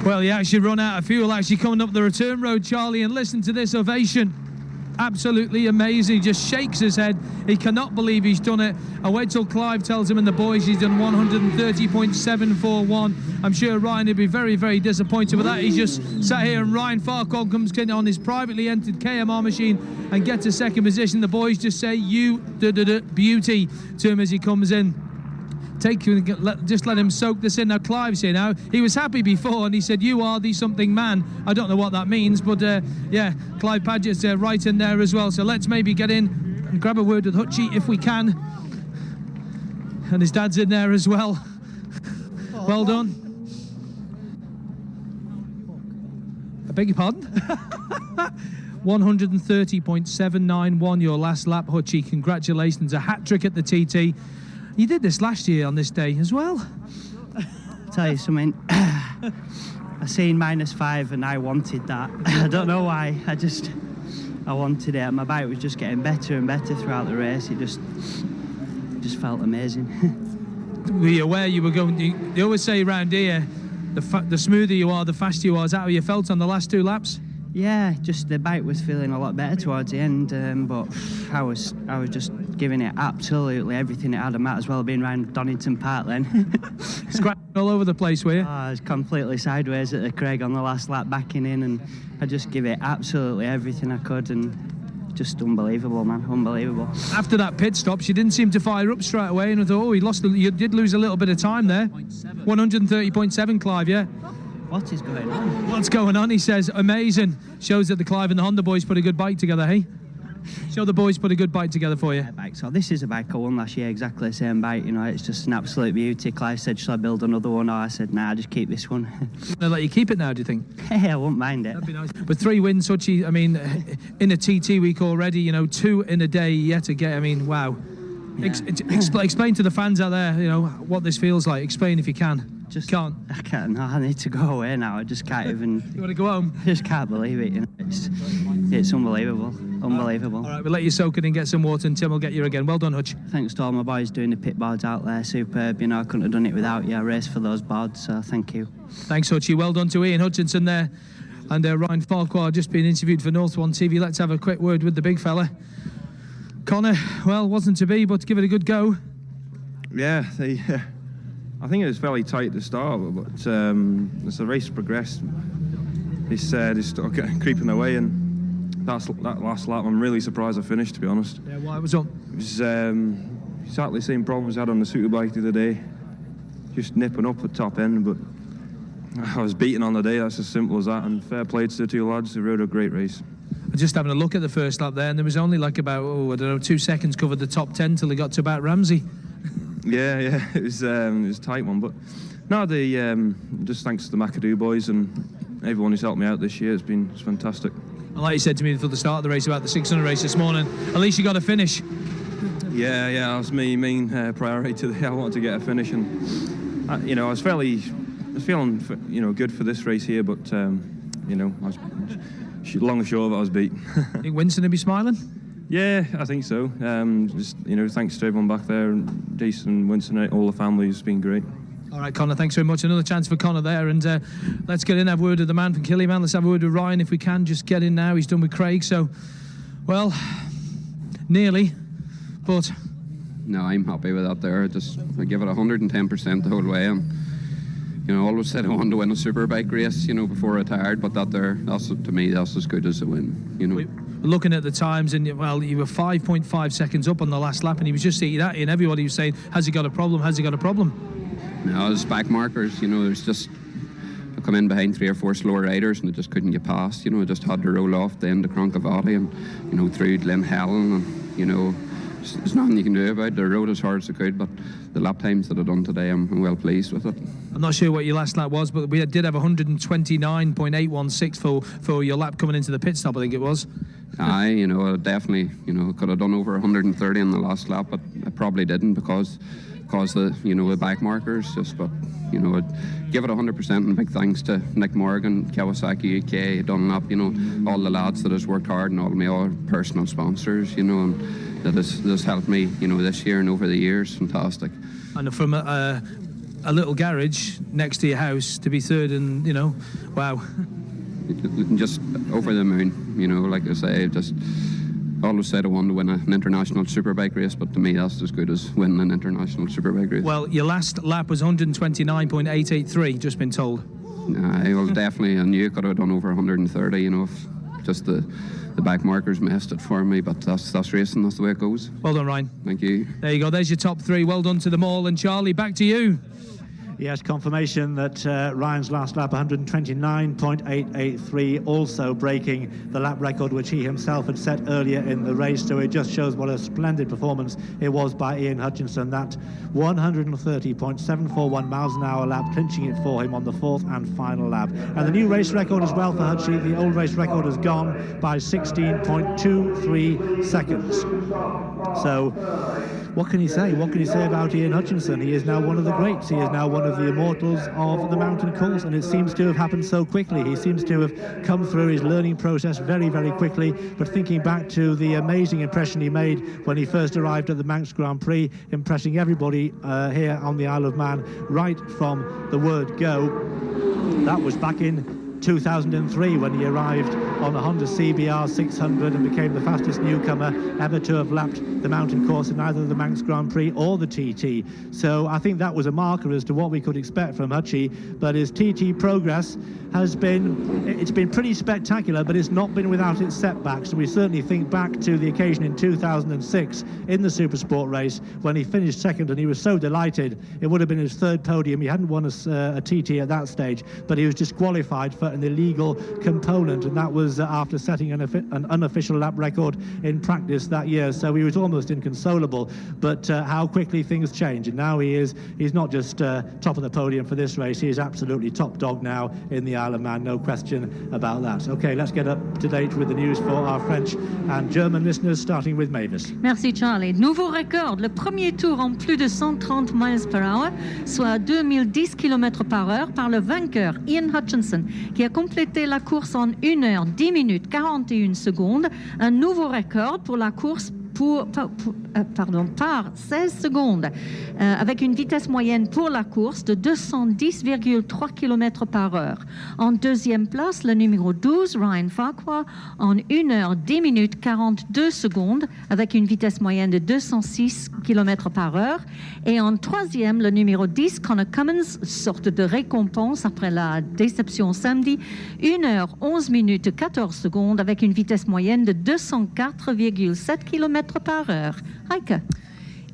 Well, he actually run out of fuel actually coming up the return road, Charlie, and listen to this ovation. Absolutely amazing. He just shakes his head. He cannot believe he's done it. I wait till Clive tells him and the boys he's done 130.741. I'm sure Ryan would be very, very disappointed with that. He's just sat here, and Ryan Farquhar comes in on his privately entered KMR machine and gets a second position. The boys just say, "You beauty" to him as he comes in. Just let him soak this in. Now Clive's here now. He was happy before and he said, "You are the something man." I don't know what that means, but yeah, Clive Paget's right in there as well. So let's maybe get in and grab a word with Hutchie if we can. And his dad's in there as well. Well done. I beg your pardon? 130.791 your last lap, Hutchie. Congratulations, a hat-trick at the TT. You did this last year on this day as well. I'll tell you something. I seen -5 and I wanted that. I don't know why. I wanted it. My bike was just getting better and better throughout the race. It just felt amazing. Were you aware you were going? They always say around here, the smoother you are, the faster you are. Is that how you felt on the last 2 laps? Yeah, just the bike was feeling a lot better towards the end, but I was just giving it absolutely everything it had. I might as well have been around Donington Park then. Scratching all over the place, were you? I was completely sideways at the Craig on the last lap, backing in, and I just give it absolutely everything I could, and just unbelievable, man, unbelievable. After that pit stop, she didn't seem to fire up straight away, and I thought, oh, you did lose a little bit of time there. 130.7, Clive, yeah? What is going on? What's going on? He says, amazing. Shows that the Clive and the Honda boys put a good bike together, hey? Show the boys put a good bike together for you. Yeah, bike. So this is a bike I won last year, exactly the same bike, you know, it's just an absolute beauty. Clive said, shall I build another one? Or I said, nah, just keep this one. They'll let you keep it now, do you think? Yeah, I won't mind it. That'd be nice. But 3 wins, Hutchie, I mean, in a TT week already, you know, 2 in a day yet to get, I mean, wow. Yeah. Explain to the fans out there, you know, what this feels like. Explain if you can. Just can't. I can't. No, I need to go away now. I just can't even. You want to go home? I just can't believe it. You know, it's unbelievable. Unbelievable. All right, we'll let you soak it and get some water, and Tim will get you again. Well done, Hutch. Thanks to all my boys doing the pit boards out there. Superb. You know, I couldn't have done it without you. I raced for those boards, so thank you. Thanks, Hutchie. Well done to Ian Hutchinson there, and Ryan Farquhar just being interviewed for North One TV. Let's have a quick word with the big fella. Connor, well, wasn't to be, but give it a good go. Yeah, I think it was fairly tight at the start, but as the race progressed, started creeping away, and that last lap, I'm really surprised I finished, to be honest. Yeah, why was up? It was exactly the same problems I had on the Superbike the other day, just nipping up at top end, but I was beaten on the day, that's as simple as that, and fair play to the two lads, they rode a great race. Just having a look at the first lap there, and there was only like about, 2 seconds covered the top 10 till they got to about Ramsey. Yeah, it was a tight one, but no, just thanks to the McAdoo boys and everyone who's helped me out this year, it's fantastic. And like you said to me before the start of the race about the 600 race this morning, at least you got a finish. Yeah, that was my main priority today. I wanted to get a finish, and I was feeling good for this race here, but I was long and short of it, I was beat. Think Winston will be smiling? Yeah, I think so. Thanks to everyone back there, Jason, Winston, all the family, it's been great. All right, Connor, thanks very much. Another chance for Connor there, and let's get in, have a word with the man from Killyman. Let's have a word with Ryan if we can. Just get in now. He's done with Craig, so, well, nearly, but... No, I'm happy with that there. I give it 110% the whole way, and I always said I wanted to win a superbike race, before I retired, but to me, that's as good as a win, Looking at the times, and well, you were 5.5 seconds up on the last lap, and he was just eating at you, and everybody was saying, has he got a problem, has he got a problem? No, there's back markers, there's just, I come in behind 3 or 4 slower riders and I just couldn't get past, I just had to roll off the end of Cronkovati and, through Glen Helen, and, there's nothing you can do about it. The road as hard as it could, but the lap times that I've done today, I'm well pleased with it. I'm not sure what your last lap was, but we did have 129.816 for your lap coming into the pit stop, I think it was. Aye, I definitely, could have done over 130 in the last lap, but I probably didn't because the back markers, but I'd give it 100%, and big thanks to Nick Morgan, Kawasaki UK, Dunlop, all the lads that has worked hard, and all my personal sponsors, and that has helped me, this year and over the years. Fantastic. And from a little garage next to your house to be third, and wow. Just over the moon, like I say, just always said I wanted to win an international superbike race, but to me that's as good as winning an international superbike race. Well, your last lap was 129.883, just been told. Well, definitely, I knew I could have done over 130, if just the back markers messed it for me, but that's racing, that's the way it goes. Well done, Ryan. Thank you. There you go, there's your top 3, well done to them all, and Charlie, back to you. Yes, confirmation that Ryan's last lap, 129.883, also breaking the lap record which he himself had set earlier in the race. So it just shows what a splendid performance it was by Ian Hutchinson. That 130.741 miles an hour lap, clinching it for him on the 4th and final lap. And the new race record as well for Hutchie. The old race record has gone by 16.23 seconds. So what can you say? What can you say about Ian Hutchinson? He is now one of the greats. He is now one of the immortals of the mountain course, and it seems to have happened so quickly. He seems to have come through his learning process very, very quickly. But thinking back to the amazing impression he made when he first arrived at the Manx Grand Prix, impressing everybody here on the Isle of Man right from the word go, that was back in 2003 when he arrived on a Honda CBR 600 and became the fastest newcomer ever to have lapped the mountain course in either the Manx Grand Prix or the TT. So I think that was a marker as to what we could expect from Hutchie, but his TT progress has been pretty spectacular, but it's not been without its setbacks. And we certainly think back to the occasion in 2006 in the Supersport race when he finished second, and he was so delighted. It would have been his 3rd podium. He hadn't won a TT at that stage, but he was disqualified for an illegal component, and that was after setting an unofficial lap record in practice that year. So he was almost inconsolable, but how quickly things change, and now he's not just top of the podium for this race, he is absolutely top dog now in the Isle of Man, no question about that. Okay, let's get up to date with the news for our French and German listeners, starting with Mavis. Merci Charlie. Nouveau record, le premier tour en plus de 130 miles per hour, soit 2010 km par heure, par le vainqueur Ian Hutchinson, qui a complété la course en 1 heure 10 minutes 41 secondes, un nouveau record pour la course par 16 secondes, avec une vitesse moyenne pour la course de 210,3 km par heure. En deuxième place, le numéro 12, Ryan Farquhar, en 1 heure 10 minutes 42 secondes, avec une vitesse moyenne de 206 km par heure. Et en troisième, le numéro 10, Connor Cummins, sorte de récompense après la déception samedi, 1 heure 11 minutes 14 secondes, avec une vitesse moyenne de 204,7 km par heure. Heike.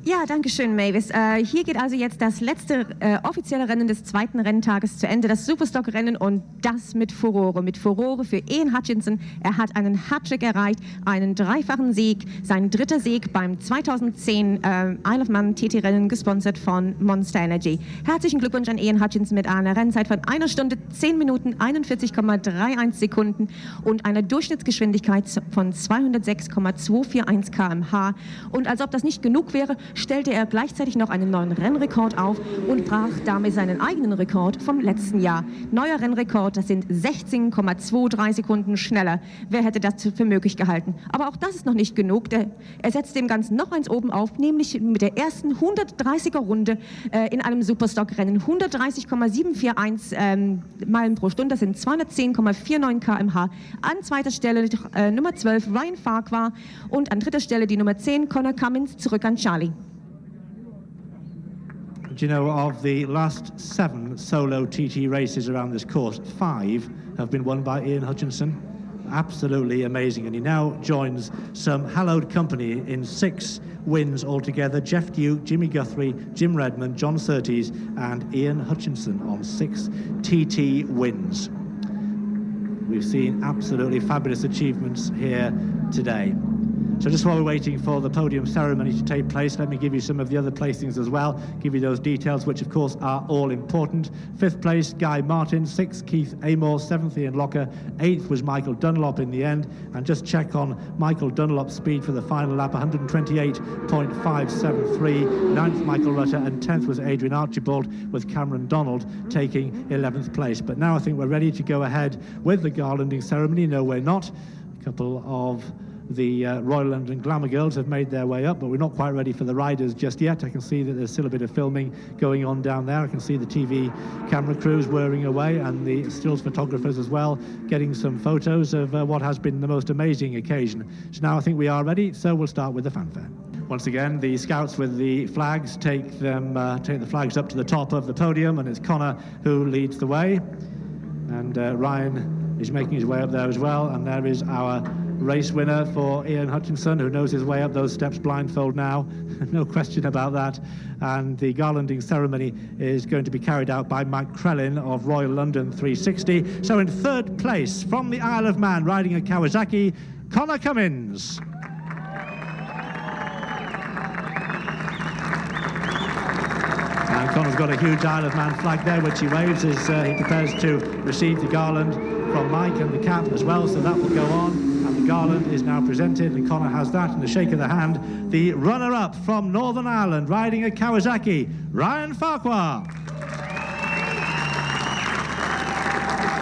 Ja, danke schön, Mavis. Hier geht also jetzt das letzte offizielle Rennen des zweiten Renntages zu Ende, das Superstock-Rennen, und das mit Furore. Mit Furore für Ian Hutchinson. Er hat einen Hattrick erreicht, einen dreifachen Sieg, sein dritter Sieg beim 2010 Isle of Man TT-Rennen, gesponsert von Monster Energy. Herzlichen Glückwunsch an Ian Hutchinson mit einer Rennzeit von 1 Stunde 10 Minuten 41,31 Sekunden und einer Durchschnittsgeschwindigkeit von 206,241 km/h. Und als ob das nicht genug wäre, stellte er gleichzeitig noch einen neuen Rennrekord auf und brach damit seinen eigenen Rekord vom letzten Jahr. Neuer Rennrekord, das sind 16,23 Sekunden schneller. Wer hätte das für möglich gehalten? Aber auch das ist noch nicht genug. Er setzt dem Ganzen noch eins oben auf, nämlich mit der ersten 130er Runde in einem Superstock-Rennen. 130,741 Meilen pro Stunde, das sind 210,49 km/h. An zweiter Stelle Nummer 12 Ryan Farquhar und an dritter Stelle die Nummer 10 Connor Cummins, zurück an Charlie. Do you know, of the last 7 solo TT races around this course, 5 have been won by Ian Hutchinson? Absolutely amazing. And he now joins some hallowed company in 6 wins altogether. Jeff Duke, Jimmy Guthrie, Jim Redmond, John Surtees and Ian Hutchinson on 6 TT wins. We've seen absolutely fabulous achievements here today. So just while we're waiting for the podium ceremony to take place, let me give you some of the other placings as well, give you those details, which of course are all important. 5th place, Guy Martin. 6th, Keith Amor. 7th, Ian Locker. 8th was Michael Dunlop in the end. And just check on Michael Dunlop's speed for the final lap, 128.573. 9th, Michael Rutter. And 10th was Adrian Archibald, with Cameron Donald taking 11th place. But now I think we're ready to go ahead with the garlanding ceremony. No, we're not. A couple of the Royal London Glamour Girls have made their way up, but we're not quite ready for the riders just yet. I can see that there's still a bit of filming going on down there. I can see the TV camera crews whirring away and the stills photographers as well, getting some photos of what has been the most amazing occasion. So now I think we are ready, so we'll start with the fanfare. Once again, the scouts with the flags take the flags up to the top of the podium, and it's Connor who leads the way. And Ryan is making his way up there as well, and there is our race winner for Ian Hutchinson, who knows his way up those steps blindfold now. No question about that. And the garlanding ceremony is going to be carried out by Mike Crellin of Royal London 360. So in 3rd place from the Isle of Man, riding a Kawasaki, Connor Cummins. And Connor's got a huge Isle of Man flag there, which he waves as he prepares to receive the garland from Mike and the cap as well, so that will go on. And the garland is now presented, and Connor has that in a shake of the hand. The runner-up from Northern Ireland, riding a Kawasaki, Ryan Farquhar.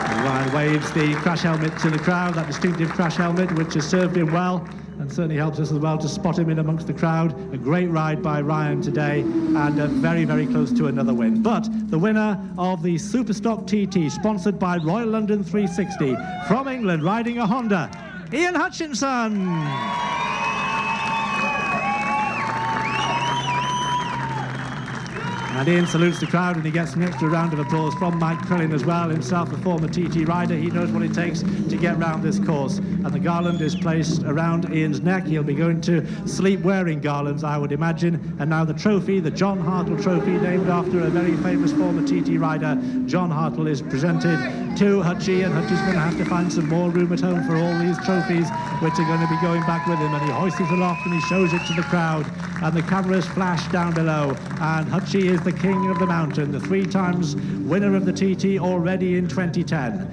And Ryan waves the crash helmet to the crowd, that distinctive crash helmet, which has served him well, and certainly helps us as well to spot him in amongst the crowd. A great ride by Ryan today, and very, very close to another win. But the winner of the Superstock TT, sponsored by Royal London 360, from England, riding a Honda, Ian Hutchinson. And Ian salutes the crowd, and he gets an extra round of applause from Mike Crellin as well, himself a former TT rider. He knows what it takes to get round this course. And the garland is placed around Ian's neck. He'll be going to sleep wearing garlands, I would imagine. And now the trophy, the John Hartle trophy, named after a very famous former TT rider, John Hartle, is presented to Hutchie, and Hutchie's going to have to find some more room at home for all these trophies, which are going to be going back with him. And he hoists it aloft and he shows it to the crowd, and the cameras flash down below, and Hutchie is the king of the mountain, the 3 times winner of the TT already in 2010.